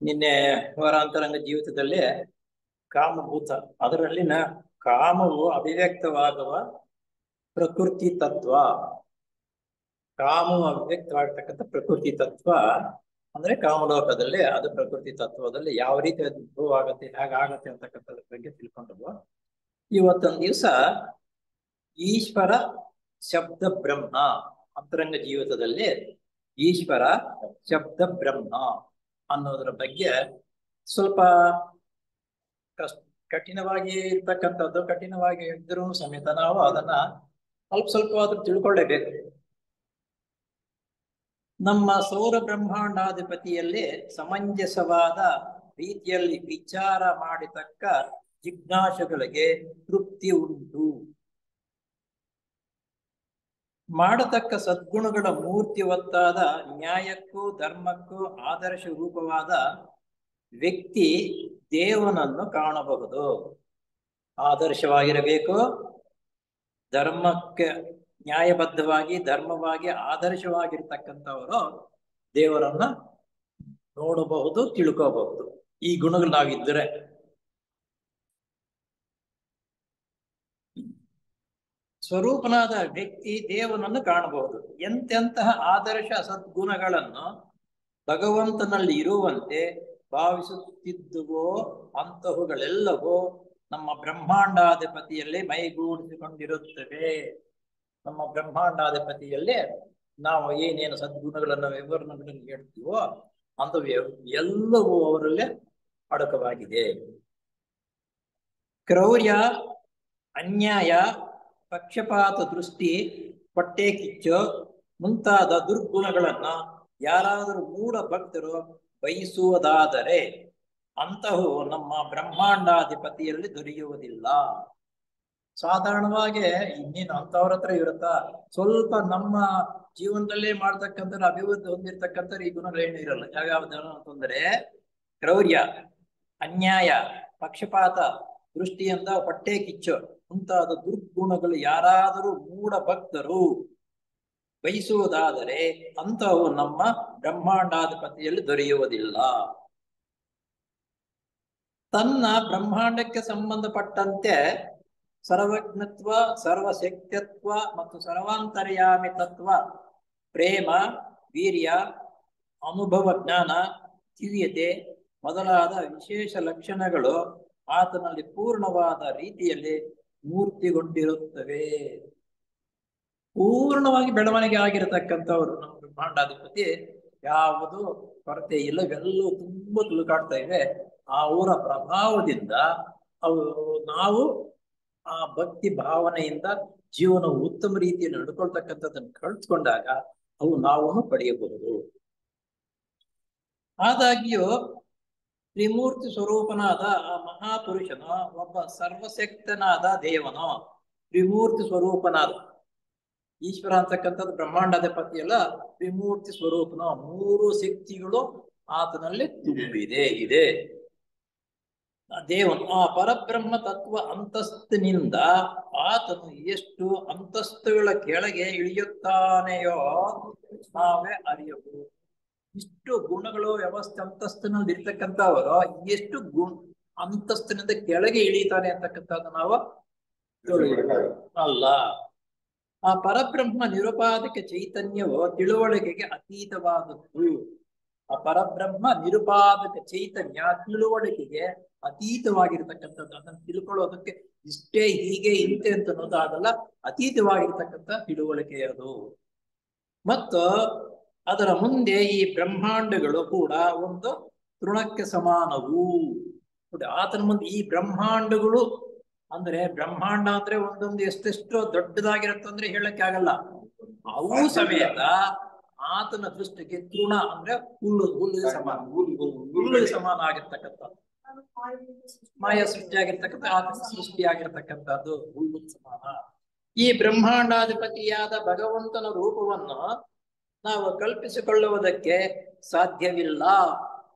ನಿನ್ನೆ ವಾರಾಂತರಂಗ ಜೀವಿತದಲ್ಲಿ ಕಾಮಭೂತ ಅದರಲ್ಲಿನ ಕಾಮವು ಅಭಿವ್ಯಕ್ತವಾಗುವ ಪ್ರಕೃತಿ ತತ್ವ, ಕಾಮವು ಅಭಿವ್ಯಕ್ತವಾಗಿರ್ತಕ್ಕಂಥ ಪ್ರಕೃತಿ ತತ್ವ ಅಂದ್ರೆ ಕಾಮಲೋಕದಲ್ಲಿ ಅದು ಪ್ರಕೃತಿ ತತ್ವದಲ್ಲಿ ಯಾವ ರೀತಿ ಅದು ಉದ್ಭವ ಆಗತ್ತೆ, ಹೇಗಾಗತ್ತೆ ಅಂತಕ್ಕಂಥದ್ರ ಬಗ್ಗೆ ತಿಳ್ಕೊಂಡ್ರು. ಇವತ್ತೊಂದು ದಿವಸ ಈಶ್ವರ ಶಬ್ದ ಬ್ರಹ್ಮ ಅಂತರಂಗ ಜೀವಿತದಲ್ಲಿ ಈಶ್ವರ ಶಬ್ದ ಬ್ರಹ್ಮ ಅನ್ನೋದ್ರ ಬಗ್ಗೆ ಸ್ವಲ್ಪ ಕಠಿಣವಾಗಿ ಇರ್ತಕ್ಕಂಥದ್ದು, ಕಠಿಣವಾಗಿ ಇದ್ರೂ ಸಮೇತ ನಾವು ಅದನ್ನ ಸ್ವಲ್ಪವಾದ್ರೂ ತಿಳ್ಕೊಳ್ಳೇಬೇಕು. ನಮ್ಮ ಸೌರ ಬ್ರಹ್ಮಾಂಡಾಧಿಪತಿಯಲ್ಲಿ ಸಮಂಜಸವಾದ ರೀತಿಯಲ್ಲಿ ವಿಚಾರ ಮಾಡಿತಕ್ಕ ಜಿಜ್ಞಾಸುಗಳಿಗೆ ತೃಪ್ತಿ ಉಂಟು. ಮಾಡತಕ್ಕ ಸದ್ಗುಣಗಳ ಮೂರ್ತಿವತ್ತಾದ ನ್ಯಾಯಕ್ಕೂ ಧರ್ಮಕ್ಕೂ ಆದರ್ಶ ರೂಪವಾದ ವ್ಯಕ್ತಿ ದೇವನನ್ನು ಕಾಣಬಹುದು. ಆದರ್ಶವಾಗಿರಬೇಕು, ಧರ್ಮಕ್ಕೆ ನ್ಯಾಯಬದ್ಧವಾಗಿ ಧರ್ಮವಾಗಿ ಆದರ್ಶವಾಗಿರ್ತಕ್ಕಂಥವರು ದೇವರನ್ನ ನೋಡಬಹುದು, ತಿಳ್ಕೋಬಹುದು. ಈ ಗುಣಗಳು ನಾವಿದ್ದರೆ ಸ್ವರೂಪನಾದ ವ್ಯಕ್ತಿ ದೇವನನ್ನು ಕಾಣಬಹುದು. ಎಂತೆಂತಹ ಆದರ್ಶ ಸದ್ಗುಣಗಳನ್ನು ಭಗವಂತನಲ್ಲಿ ಇರುವಂತೆ ಭಾವಿಸುತ್ತಿದ್ದುವೋ ಅಂತಹುಗಳೆಲ್ಲವೂ ನಮ್ಮ ಬ್ರಹ್ಮಾಂಡಾಧಿಪತಿಯಲ್ಲಿ ಮೈಗೂಡಿಸಿಕೊಂಡಿರುತ್ತವೆ. ನಮ್ಮ ಬ್ರಹ್ಮಾಂಡಾಧಿಪತಿಯಲ್ಲಿ ನಾವು ಏನೇನು ಸದ್ಗುಣಗಳನ್ನು ವಿವರಣೆಗಳನ್ನು ಹೇಳ್ತೀವೋ ಅಂತವು ಎಲ್ಲವೂ ಅವರಲ್ಲೇ ಅಡಕವಾಗಿದೆ. ಕ್ರೌರ್ಯ, ಅನ್ಯಾಯ, ಪಕ್ಷಪಾತ ದೃಷ್ಟಿ, ಹೊಟ್ಟೆ ಕಿಚ್ಚು ಮುಂತಾದ ದುರ್ಗುಣಗಳನ್ನ ಯಾರಾದರೂ ಮೂಢ ಭಕ್ತರು ಬಯಸುವುದಾದರೆ ಅಂತಹವು ನಮ್ಮ ಬ್ರಹ್ಮಾಂಡಾಧಿಪತಿಯಲ್ಲಿ ದೊರೆಯುವುದಿಲ್ಲ. ಸಾಧಾರಣವಾಗಿ ಇನ್ನೇನು ಅಂತವ್ರ ಹತ್ರ ಇರುತ್ತಾ? ಸ್ವಲ್ಪ ನಮ್ಮ ಜೀವನದಲ್ಲೇ ಮಾಡ್ತಕ್ಕಂಥ ಅಭಿವೃದ್ಧಿ ಹೊಂದಿರತಕ್ಕಂಥ ಈ ಗುಣಗಳೇನು ಇರಲ್ಲ. ಯಾವ್ಯಾವ್ದು ಅಂತಂದ್ರೆ ಕ್ರೌರ್ಯ, ಅನ್ಯಾಯ, ಪಕ್ಷಪಾತ ದೃಷ್ಟಿಯಿಂದ ಹೊಟ್ಟೆ ಕಿಚ್ಚು ಮುಂತಾದ ದುರ್ಗುಣಗಳು ಯಾರಾದರೂ ಮೂಢ ಭಕ್ತರು ಬಯಸುವುದಾದರೆ ಅಂತಹವು ನಮ್ಮ ಬ್ರಹ್ಮಾಂಡಾಧಿಪತಿಯಲ್ಲಿ ದೊರೆಯುವುದಿಲ್ಲ. ತನ್ನ ಬ್ರಹ್ಮಾಂಡಕ್ಕೆ ಸಂಬಂಧಪಟ್ಟಂತೆ ಸರ್ವಜ್ಞತ್ವ, ಸರ್ವಶಕ್ತಿತ್ವ ಮತ್ತು ಸರ್ವಾಂತರ್ಯಾಮಿ ತತ್ವ, ಪ್ರೇಮ, ವೀರ್ಯ, ಅನುಭವ ಜ್ಞಾನ, ದಿವ್ಯತೆ ಮೊದಲಾದ ವಿಶೇಷ ಲಕ್ಷಣಗಳು ಆತನಲ್ಲಿ ಪೂರ್ಣವಾದ ರೀತಿಯಲ್ಲಿ ಮೂರ್ತಿಗೊಂಡಿರುತ್ತವೆ. ಪೂರ್ಣವಾಗಿ ಬೆಳವಣಿಗೆ ಆಗಿರತಕ್ಕಂಥವ್ರು ನಮ್ಮ ಬ್ರಹ್ಮಾಂಡಾಧಿಪತಿ, ಯಾವುದು ಕೊರತೆ ಇಲ್ಲ, ಇವೆಲ್ಲವೂ ತುಂಬಾ ತುಳುಕಾಡ್ತಾ ಇವೆ. ಅವರ ಪ್ರಭಾವದಿಂದ ನಾವು ಆ ಭಕ್ತಿ ಭಾವನೆಯಿಂದ ಜೀವನ ಉತ್ತಮ ರೀತಿಯಲ್ಲಿ ನಡ್ಕೊಳ್ತಕ್ಕಂಥದ್ದನ್ನು ಕಳ್ಕೊಂಡಾಗ ಅವು ನಾವು ಪಡೆಯಬಹುದು. ಆದಾಗ್ಯೂ ತ್ರಿಮೂರ್ತಿ ಸ್ವರೂಪನಾದ ಆ ಮಹಾಪುರುಷನು ಒಬ್ಬ ಸರ್ವಶಕ್ತನಾದ ದೇವನು. ತ್ರಿಮೂರ್ತಿ ಸ್ವರೂಪನಾದ ಈಶ್ವರ ಅಂತಕ್ಕಂಥದ್ದು ಬ್ರಹ್ಮಾಂಡಾಧಿಪತಿ ಅಲ್ಲ, ತ್ರಿಮೂರ್ತಿ ಸ್ವರೂಪನ ಮೂರು ಶಕ್ತಿಗಳು ಆತನಲ್ಲಿ ತುಂಬಿದೆ. ದೇವನು ಆ ಪರಬ್ರಹ್ಮ ತತ್ವ ಅಂತಸ್ತಿನಿಂದ ಆತನು ಎಷ್ಟು ಅಂತಸ್ತುಗಳ ಕೆಳಗೆ ಇಳಿಯುತ್ತಾನೆಯೋ ನಾವೇ ಅರಿಯಬಹುದು. ಇಷ್ಟು ಗುಣಗಳು ವ್ಯವಸ್ಥೆ ಅಂತಸ್ತಿನಲ್ಲಿ ಇರ್ತಕ್ಕಂಥವರು ಎಷ್ಟು ಅಂತಸ್ತಿನಿಂದ ಕೆಳಗೆ ಇಳಿತಾನೆ ಅಂತಕ್ಕಂಥದ್ದು ನಾವು ಅಲ್ಲ. ಆ ಪರಬ್ರಹ್ಮ ನಿರುಪಾಧಿಕ ಚೈತನ್ಯವು ತಿಳುವಳಿಕೆಗೆ ಅತೀತವಾದದ್ದು. ಆ ಪರಬ್ರಹ್ಮ ನಿರುಪಾದಕ ಚೈತನ್ಯ ತಿಳುವಳಿಕೆಗೆ ಅತೀತವಾಗಿರ್ತಕ್ಕಂಥದ್ದು. ಅದನ್ನು ತಿಳ್ಕೊಳ್ಳೋದಕ್ಕೆ ಇಷ್ಟೇ ಹೀಗೆ ಇಂತೆ ಅಂತ ಅನ್ನೋದು ಆಗಲ್ಲ, ಅತೀತವಾಗಿರ್ತಕ್ಕಂಥ ತಿಳುವಳಿಕೆ ಅದು. ಮತ್ತು ಅದರ ಮುಂದೆ ಈ ಬ್ರಹ್ಮಾಂಡಗಳು ಕೂಡ ಒಂದು ತೃಣಕ್ಕೆ ಸಮಾನವು. ಆತನ ಮುಂದೆ ಈ ಬ್ರಹ್ಮಾಂಡಗಳು ಅಂದ್ರೆ, ಬ್ರಹ್ಮಾಂಡ ಅಂದ್ರೆ ಒಂದೊಂದು ಎಷ್ಟೆಷ್ಟು ದೊಡ್ಡದಾಗಿರುತ್ತಂದ್ರೆ ಹೇಳಕ್ಕೆ ಆಗಲ್ಲ. ಅವು ಸಮೇತ ಆತನ ದೃಷ್ಟಿಗೆ ತೃಣ ಅಂದ್ರೆ ಹುಲ್ಲಿಗೆ ಸಮಾನ, ಹುಲ್ಲಿಗೆ ಸಮಾನ ಆಗಿರ್ತಕ್ಕಂಥ ಮಾಯ ಸೃಷ್ಟಿಯಾಗಿರ್ತಕ್ಕಂಥ ಆತನ ಸೃಷ್ಟಿಯಾಗಿರ್ತಕ್ಕಂಥದ್ದು ಹುಲ್ಲಿಗೆ ಸಮಾನ. ಈ ಬ್ರಹ್ಮಾಂಡಾಧಿಪತಿಯಾದ ಭಗವಂತನ ರೂಪವನ್ನು ನಾವು ಕಲ್ಪಿಸಿಕೊಳ್ಳುವುದಕ್ಕೆ ಸಾಧ್ಯವಿಲ್ಲ.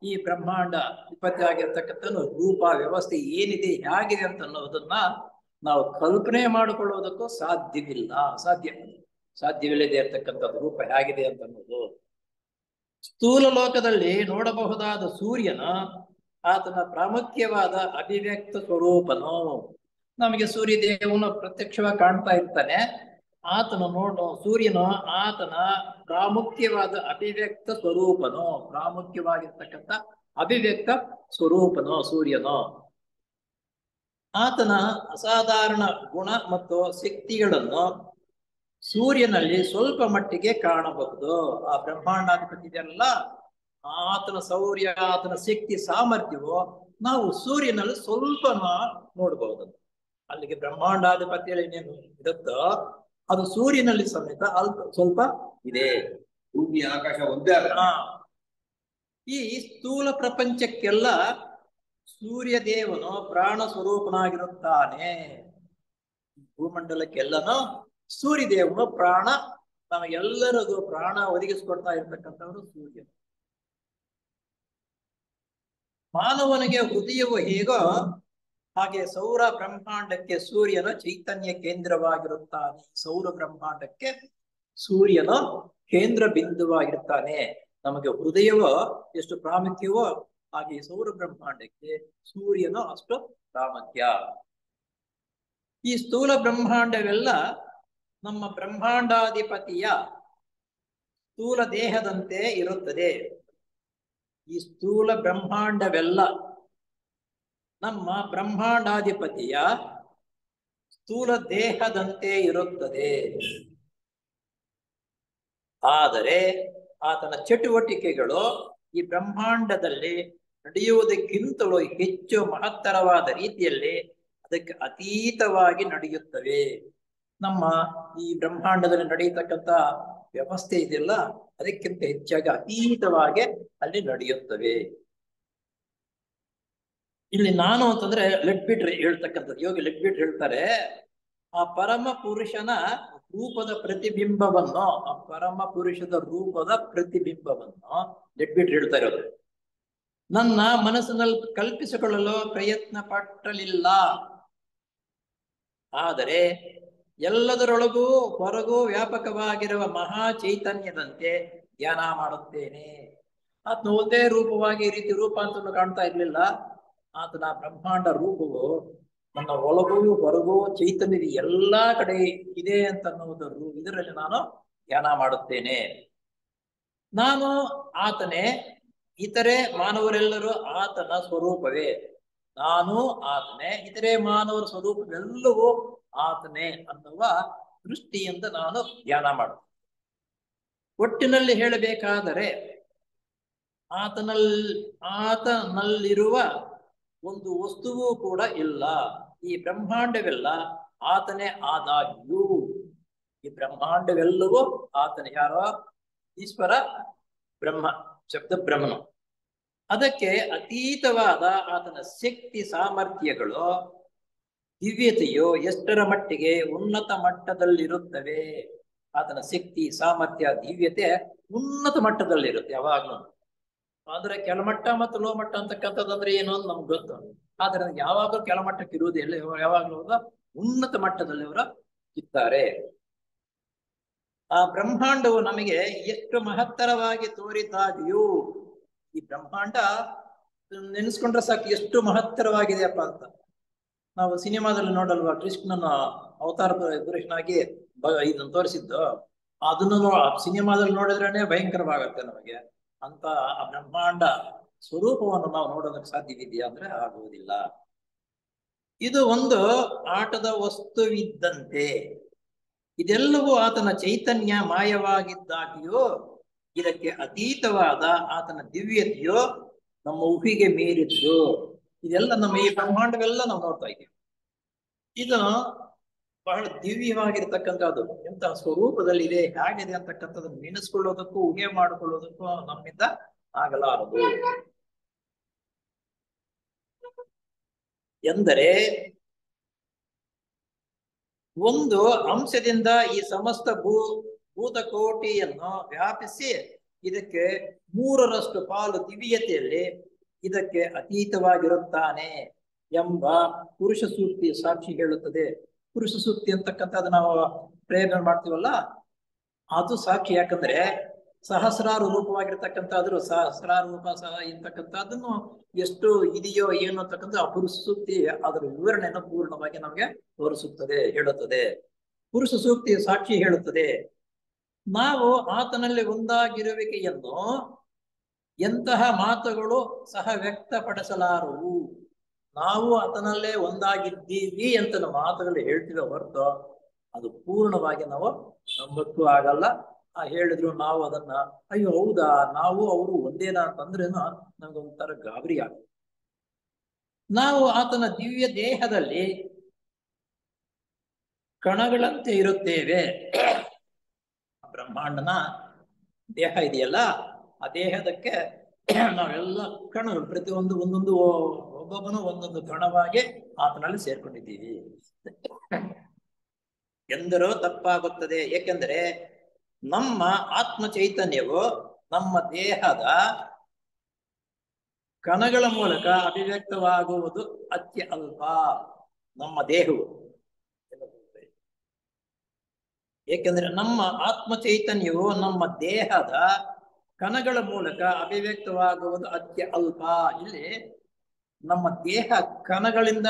ಈ ಬ್ರಹ್ಮಾಂಡ ಅಧಿಪತಿ ಆಗಿರ್ತಕ್ಕಂಥ ರೂಪ ವ್ಯವಸ್ಥೆ ಏನಿದೆ, ಹೇಗಿದೆ ಅಂತ ಅನ್ನೋದನ್ನ ನಾವು ಕಲ್ಪನೆ ಮಾಡಿಕೊಳ್ಳುವುದಕ್ಕೂ ಸಾಧ್ಯವಿಲ್ಲದೆ ಇರ್ತಕ್ಕಂಥದ್ದು ರೂಪ ಹೇಗಿದೆ ಅಂತ ಅನ್ನೋದು. ಸ್ಥೂಲ ಲೋಕದಲ್ಲಿ ನೋಡಬಹುದಾದ ಸೂರ್ಯನ ಆತನ ಪ್ರಾಮುಖ್ಯವಾದ ಅಭಿವ್ಯಕ್ತ ಸ್ವರೂಪನು. ನಮಗೆ ಸೂರ್ಯ ದೇವನು ಪ್ರತ್ಯಕ್ಷವಾಗಿ ಕಾಣ್ತಾ ಇರ್ತಾನೆ. ಸೂರ್ಯನು ಆತನ ಪ್ರಾಮುಖ್ಯವಾದ ಅಭಿವ್ಯಕ್ತ ಸ್ವರೂಪನು, ಪ್ರಾಮುಖ್ಯವಾಗಿರ್ತಕ್ಕಂಥ ಅಭಿವ್ಯಕ್ತ ಸ್ವರೂಪನು ಸೂರ್ಯನು. ಆತನ ಅಸಾಧಾರಣ ಗುಣ ಮತ್ತು ಶಕ್ತಿಗಳನ್ನು ಸೂರ್ಯನಲ್ಲಿ ಸ್ವಲ್ಪ ಮಟ್ಟಿಗೆ ಕಾಣಬಹುದು. ಆ ಬ್ರಹ್ಮಾಂಡಾಧಿಪತಿ ಇದೆಯಲ್ಲ, ಆತನ ಶೌರ್ಯ, ಆತನ ಶಕ್ತಿ ಸಾಮರ್ಥ್ಯವು ನಾವು ಸೂರ್ಯನಲ್ಲಿ ಸ್ವಲ್ಪ ನೋಡಬಹುದು. ಅಲ್ಲಿಗೆ ಬ್ರಹ್ಮಾಂಡಾಧಿಪತಿಯಲ್ಲಿ ಏನೇನು ಇರುತ್ತೋ ಅದು ಸೂರ್ಯನಲ್ಲಿ ಸಮೇತ ಸ್ವಲ್ಪ ಇದೆ. ಭೂಮಿ ಆಕಾಶ ಒಂದೇ. ಈ ಸ್ಥೂಲ ಪ್ರಪಂಚಕ್ಕೆಲ್ಲ ಸೂರ್ಯ ದೇವನು ಪ್ರಾಣ ಸ್ವರೂಪನಾಗಿರುತ್ತಾನೆ. ಭೂಮಂಡಲಕ್ಕೆಲ್ಲನೂ ಸೂರ್ಯ ದೇವನು ಪ್ರಾಣ, ನಮಗೆಲ್ಲರಿಗೂ ಪ್ರಾಣ ಒದಗಿಸಿಕೊಡ್ತಾ ಇರ್ತಕ್ಕಂಥವರು ಸೂರ್ಯ. ಮಾನವನಿಗೆ ಹೃದಯವು ಹೇಗೋ ಹಾಗೆ ಸೌರ ಬ್ರಹ್ಮಾಂಡಕ್ಕೆ ಸೂರ್ಯನ ಚೈತನ್ಯ ಕೇಂದ್ರವಾಗಿರುತ್ತಾನೆ. ಸೌರ ಬ್ರಹ್ಮಾಂಡಕ್ಕೆ ಸೂರ್ಯನ ಕೇಂದ್ರ ಬಿಂದುವಾಗಿರುತ್ತಾನೆ. ನಮಗೆ ಹೃದಯವೋ ಎಷ್ಟು ಪ್ರಾಮುಖ್ಯವೋ ಹಾಗೆ ಸೌರ ಬ್ರಹ್ಮಾಂಡಕ್ಕೆ ಸೂರ್ಯನು ಅಷ್ಟು ಪ್ರಾಮುಖ್ಯ. ಈ ಸ್ಥೂಲ ಬ್ರಹ್ಮಾಂಡವೆಲ್ಲ ನಮ್ಮ ಬ್ರಹ್ಮಾಂಡಾಧಿಪತಿಯ ಸ್ಥೂಲ ದೇಹದಂತೆ ಇರುತ್ತದೆ. ಈ ಸ್ಥೂಲ ಬ್ರಹ್ಮಾಂಡವೆಲ್ಲ ನಮ್ಮ ಬ್ರಹ್ಮಾಂಡಾಧಿಪತಿಯ ಸ್ಥೂಲ ದೇಹದಂತೆ ಇರುತ್ತದೆ. ಆದರೆ ಆತನ ಚಟುವಟಿಕೆಗಳು ಈ ಬ್ರಹ್ಮಾಂಡದಲ್ಲಿ ನಡೆಯುವುದಕ್ಕಿಂತಲೂ ಹೆಚ್ಚು ಮಹತ್ತರವಾದ ರೀತಿಯಲ್ಲಿ ಅದಕ್ಕೆ ಅತೀತವಾಗಿ ನಡೆಯುತ್ತವೆ. ನಮ್ಮ ಈ ಬ್ರಹ್ಮಾಂಡದಲ್ಲಿ ನಡೆಯತಕ್ಕಂಥ ವ್ಯವಸ್ಥೆ ಇದೆಯಲ್ಲ, ಅದಕ್ಕಿಂತ ಹೆಚ್ಚಾಗಿ ಅತೀತವಾಗಿ ಅಲ್ಲಿ ನಡೆಯುತ್ತವೆ. ಇಲ್ಲಿ ನಾನು ಅಂತಂದ್ರೆ ಲೆಟ್ಬಿಟ್ರೆ ಹೇಳ್ತಕ್ಕಂಥದ್ದು, ಯೋಗಿ ಲೆಟ್ಬಿಟ್ರೆ ಹೇಳ್ತಾರೆ, ಆ ಪರಮ ಪುರುಷನ ರೂಪದ ಪ್ರತಿಬಿಂಬವನ್ನು, ಆ ಪರಮ ಪುರುಷದ ರೂಪದ ಪ್ರತಿಬಿಂಬವನ್ನು ಲೆಟ್ಬಿಟ್ರೆ ಹೇಳ್ತಾ ಇರೋದು. ನನ್ನ ಮನಸ್ಸಿನಲ್ಲಿ ಕಲ್ಪಿಸಿಕೊಳ್ಳಲು ಪ್ರಯತ್ನ ಪಟ್ಟಲಿಲ್ಲ, ಆದರೆ ಎಲ್ಲದರೊಳಗೂ ಹೊರಗೂ ವ್ಯಾಪಕವಾಗಿರುವ ಮಹಾ ಚೈತನ್ಯದಂತೆ ಧ್ಯಾನ ಮಾಡುತ್ತೇನೆ. ಆತನ ಒಂದೇ ರೂಪವಾಗಿ ಈ ರೀತಿ ರೂಪ ಅಂತ ಕಾಣ್ತಾ ಇರ್ಲಿಲ್ಲ. ಆತನ ಬ್ರಹ್ಮಾಂಡ ರೂಪವು ನನ್ನ ಒಳಗೂ ಹೊರಗೂ ಚೈತನ್ಯದ ಎಲ್ಲಾ ಕಡೆ ಇದೆ ಅಂತ ಅನ್ನುವುದನ್ನು ಇದರಲ್ಲಿ ನಾನು ಧ್ಯಾನ ಮಾಡುತ್ತೇನೆ. ನಾನು ಆತನೇ, ಇತರೆ ಮಾನವರೆಲ್ಲರೂ ಆತನ ಸ್ವರೂಪವೇ. ನಾನು ಆತನೇ, ಇತರೆ ಮಾನವರ ಸ್ವರೂಪವೆಲ್ಲವೂ ಆತನೇ ಅನ್ನುವ ದೃಷ್ಟಿಯಿಂದ ನಾನು ಧ್ಯಾನ ಮಾಡುತ್ತೇನೆ. ಒಟ್ಟಿನಲ್ಲಿ ಹೇಳಬೇಕಾದರೆ ಆತನಲ್ಲಿರುವ ಒಂದು ವಸ್ತುವು ಕೂಡ ಇಲ್ಲ. ಈ ಬ್ರಹ್ಮಾಂಡವೆಲ್ಲ ಆತನೇ ಆದಾಗ್ಯೂ, ಈ ಬ್ರಹ್ಮಾಂಡವೆಲ್ಲವೂ ಆತನೇ. ಯಾರೋ ಈಶ್ವರ ಬ್ರಹ್ಮ, ಶಬ್ದ ಬ್ರಹ್ಮನು. ಅದಕ್ಕೆ ಅತೀತವಾದ ಆತನ ಶಕ್ತಿ ಸಾಮರ್ಥ್ಯಗಳು, ದಿವ್ಯತೆಯು ಎಷ್ಟರ ಮಟ್ಟಿಗೆ ಉನ್ನತ ಮಟ್ಟದಲ್ಲಿರುತ್ತವೆ. ಆತನ ಶಕ್ತಿ ಸಾಮರ್ಥ್ಯ ದಿವ್ಯತೆ ಉನ್ನತ ಮಟ್ಟದಲ್ಲಿರುತ್ತೆ ಯಾವಾಗ್ಲೂ. ಆದ್ರೆ ಕೆಳಮಟ್ಟ ಮತ್ತು ಲೋ ಮಟ್ಟ ಅಂತಕ್ಕಂಥದ್ದಂದ್ರೆ ಏನು ಅಂತ ನಮ್ಗೆ ಗೊತ್ತು. ಆದ್ರೆ ಯಾವಾಗಲೂ ಕೆಳಮಟ್ಟಕ್ಕೆ ಇರುವುದಿಲ್ಲ, ಯಾವಾಗಲೂ ಉನ್ನತ ಮಟ್ಟದಲ್ಲಿ ಅವರು ಇದ್ದಾರೆ. ಆ ಬ್ರಹ್ಮಾಂಡವು ನಮಗೆ ಎಷ್ಟು ಮಹತ್ತರವಾಗಿ ತೋರಿದಾಗಿಯೂ, ಈ ಬ್ರಹ್ಮಾಂಡ ನೆನೆಸ್ಕೊಂಡ್ರೆ ಸಾಕು ಎಷ್ಟು ಮಹತ್ತರವಾಗಿದೆಯಪ್ಪ ಅಂತ. ನಾವು ಸಿನಿಮಾದಲ್ಲಿ ನೋಡಲ್ವಾ, ಕೃಷ್ಣನ ಅವತಾರ ಪುರುಷನಾಗಿ ಇದನ್ನು ತೋರಿಸಿದ್ದು, ಅದನ್ನು ಸಿನಿಮಾದಲ್ಲಿ ನೋಡಿದ್ರೇನೆ ಭಯಂಕರವಾಗತ್ತೆ ನಮಗೆ. ಅಂತ ಆ ಬ್ರಹ್ಮಾಂಡ ಸ್ವರೂಪವನ್ನು ನಾವು ನೋಡೋದಕ್ಕೆ ಸಾಧ್ಯವಿದೆಯಾ ಅಂದ್ರೆ ಆಗುವುದಿಲ್ಲ. ಇದು ಒಂದು ಆಟದ ವಸ್ತುವಿದ್ದಂತೆ. ಇದೆಲ್ಲವೂ ಆತನ ಚೈತನ್ಯ ಮಾಯವಾಗಿದ್ದಾಗಿಯೋ ಇದಕ್ಕೆ ಅತೀತವಾದ ಆತನ ದಿವ್ಯತೆಯೋ ನಮ್ಮ ಊಹಿಗೆ ಮೀರಿದ್ದು. ಇದೆಲ್ಲ ನಮ್ಮ ಈ ಬ್ರಹ್ಮಾಂಡವೆಲ್ಲ ನಾವು ನೋಡ್ತಾ ಇದ್ದೀವಿ. ಇದು ಬಹಳ ದಿವ್ಯವಾಗಿರ್ತಕ್ಕಂಥದ್ದು. ಎಂತಹ ಸ್ವರೂಪದಲ್ಲಿದೆ, ಹೇಗಿದೆ ಅಂತಕ್ಕಂಥದ್ದನ್ನು ನೆನೆಸ್ಕೊಳ್ಳೋದಕ್ಕೂ ಊಹೆ ಮಾಡಿಕೊಳ್ಳೋದಕ್ಕೂ ನಮ್ಮಿಂದ ಆಗಲಾರದು. ಎಂದರೆ ಒಂದು ಅಂಶದಿಂದ ಈ ಸಮಸ್ತ ಭೂತಕೋಟಿಯನ್ನು ವ್ಯಾಪಿಸಿ ಇದಕ್ಕೆ 3ರಷ್ಟು ಪಾಲು ದಿವ್ಯತೆಯಲ್ಲಿ ಇದಕ್ಕೆ ಅತೀತವಾಗಿರುತ್ತಾನೆ ಎಂಬ ಪುರುಷ ಸೂಕ್ತಿ ಸಾಕ್ಷಿ ಹೇಳುತ್ತದೆ. ಪುರುಷ ಸೂಕ್ತಿ ಅಂತಕ್ಕಂಥದ್ದು ನಾವು ಪ್ರೇರಣೆ ಮಾಡ್ತೀವಲ್ಲ, ಅದು ಸಾಕ್ಷಿ. ಯಾಕಂದ್ರೆ ಸಹಸ್ರಾರು ರೂಪವಾಗಿರ್ತಕ್ಕಂಥದ್ರು ಸಹಸ್ರಾರು ರೂಪ ಸಹ ಇರ್ತಕ್ಕಂಥದ್ದನ್ನು ಎಷ್ಟು ಇದೆಯೋ ಏನು ಅಂತಕ್ಕಂಥ ಆ ಪುರುಷ ಸೂಕ್ತಿ ಅದರ ವಿವರಣೆಯನ್ನು ಪೂರ್ಣವಾಗಿ ನಮಗೆ ತೋರಿಸುತ್ತದೆ, ಹೇಳುತ್ತದೆ. ಪುರುಷ ಸೂಕ್ತಿ ಸಾಕ್ಷಿ ಹೇಳುತ್ತದೆ, ನಾವು ಆತನಲ್ಲಿ ಒಂದಾಗಿರುವಿಕೆಯನ್ನು ಎಂತಹ ಮಾತುಗಳು ಸಹ ವ್ಯಕ್ತಪಡಿಸಲಾರವು. ನಾವು ಆತನಲ್ಲೇ ಒಂದಾಗಿದ್ದೀವಿ ಅಂತ ನಾವು ಮಾತುಗಳು ಹೇಳ್ತೀವಿ ಹೊರತು ಅದು ಪೂರ್ಣವಾಗಿ ನಾವು ನಂಬಕ್ಕೂ ಆಗಲ್ಲ. ಹೇಳಿದ್ರು ನಾವು ಅದನ್ನ ಅಯ್ಯೋ ಹೌದಾ ನಾವು ಅವರು ಒಂದೇನಾ ಅಂತಂದ್ರೇನು ನಮ್ಗೊಂಥರ ಗಾಬರಿ ಆಗುತ್ತೆ. ನಾವು ಆತನ ದಿವ್ಯ ದೇಹದಲ್ಲಿ ಕಣಗಳಂತೆ ಇರುತ್ತೇವೆ. ಬ್ರಹ್ಮಾಂಡನ ದೇಹ ಇದೆಯಲ್ಲ, ಆ ದೇಹದಕ್ಕೆ ನಾವೆಲ್ಲ ಕಣಗಳು, ಪ್ರತಿಯೊಂದು ಒಂದೊಂದು ಒಬ್ಬೊಬ್ಬನು ಒಂದೊಂದು ಕಣವಾಗಿ ಆತನಲ್ಲಿ ಸೇರ್ಕೊಂಡಿದ್ದೀವಿ ಎಂದರೂ ತಪ್ಪಾಗುತ್ತದೆ. ಏಕೆಂದರೆ ನಮ್ಮ ಆತ್ಮ ಚೈತನ್ಯವು ನಮ್ಮ ದೇಹದ ಕಣಗಳ ಮೂಲಕ ಅಭಿವ್ಯಕ್ತವಾಗುವುದು ಅತ್ಯ ಅಲ್ಪ. ನಮ್ಮ ದೇಹವು, ಏಕೆಂದ್ರೆ ನಮ್ಮ ಆತ್ಮ ಚೈತನ್ಯವು ನಮ್ಮ ದೇಹದ ಕಣಗಳ ಮೂಲಕ ಅಭಿವ್ಯಕ್ತವಾಗುವುದು ಅತ್ಯ ಅಲ್ಪ. ಇಲ್ಲಿ ನಮ್ಮ ದೇಹ ಕಣಗಳಿಂದ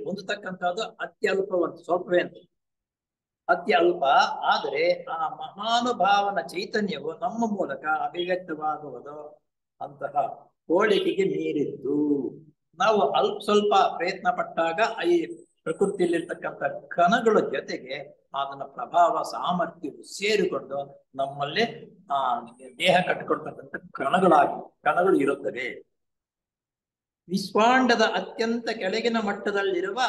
ಹೊಂದತಕ್ಕಂಥದ್ದು ಅತ್ಯಲ್ಪವಂತ, ಸ್ವಲ್ಪವೇ ಅಂತ, ಅತ್ಯ ಅಲ್ಪ. ಆದರೆ ಆ ಮಹಾನುಭಾವನ ಚೈತನ್ಯವು ನಮ್ಮ ಮೂಲಕ ಅಭಿವ್ಯಕ್ತವಾಗುವುದು ಅಂತಹ ಹೋಲಿಕೆಗೆ ಮೀರಿದ್ದು. ನಾವು ಸ್ವಲ್ಪ ಪ್ರಯತ್ನ ಪಟ್ಟಾಗ ಈ ಪ್ರಕೃತಿಯಲ್ಲಿರ್ತಕ್ಕಂಥ ಕಣಗಳ ಜೊತೆಗೆ ಅದನ್ನ ಪ್ರಭಾವ ಸಾಮರ್ಥ್ಯವು ಸೇರಿಕೊಂಡು ನಮ್ಮಲ್ಲಿ ದೇಹ ಕಟ್ಟಿಕೊಳ್ತಕ್ಕಂಥ ಕಣಗಳು ಇರುತ್ತವೆ. ವಿಶ್ವಾಂಡದ ಅತ್ಯಂತ ಕೆಳಗಿನ ಮಟ್ಟದಲ್ಲಿರುವ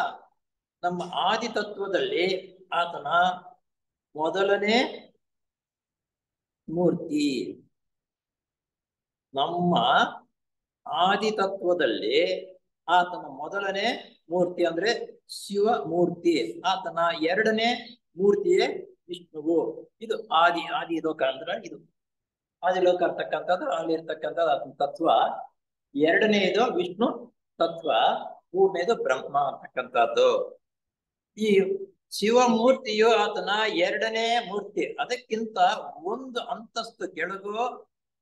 ನಮ್ಮ ಆದಿತತ್ವದಲ್ಲಿ ಆತನ ಮೊದಲನೇ ಮೂರ್ತಿ. ನಮ್ಮ ಆದಿತತ್ವದಲ್ಲಿ ಆತನ ಮೊದಲನೇ ಮೂರ್ತಿ ಅಂದ್ರೆ ಶಿವ ಮೂರ್ತಿ. ಆತನ ಎರಡನೇ ಮೂರ್ತಿಯೇ ವಿಷ್ಣುವು. ಇದು ಆದಿ ಲೋಕ ಅಂದ್ರೆ ಇದು ಆದಿಲೋಕ ಇರ್ತಕ್ಕಂಥದ್ದು, ಅಲ್ಲಿ ಇರ್ತಕ್ಕಂಥದ್ದು ಆತನ ತತ್ವ. ಎರಡನೇದು ವಿಷ್ಣು ತತ್ವ, ಮೂರನೇದು ಬ್ರಹ್ಮ ಅಂತಕ್ಕಂಥದ್ದು. ಈ ಶಿವಮೂರ್ತಿಯು ಆತನ ಎರಡನೇ ಮೂರ್ತಿ. ಅದಕ್ಕಿಂತ ಒಂದು ಅಂತಸ್ತು ಕೆಳಗು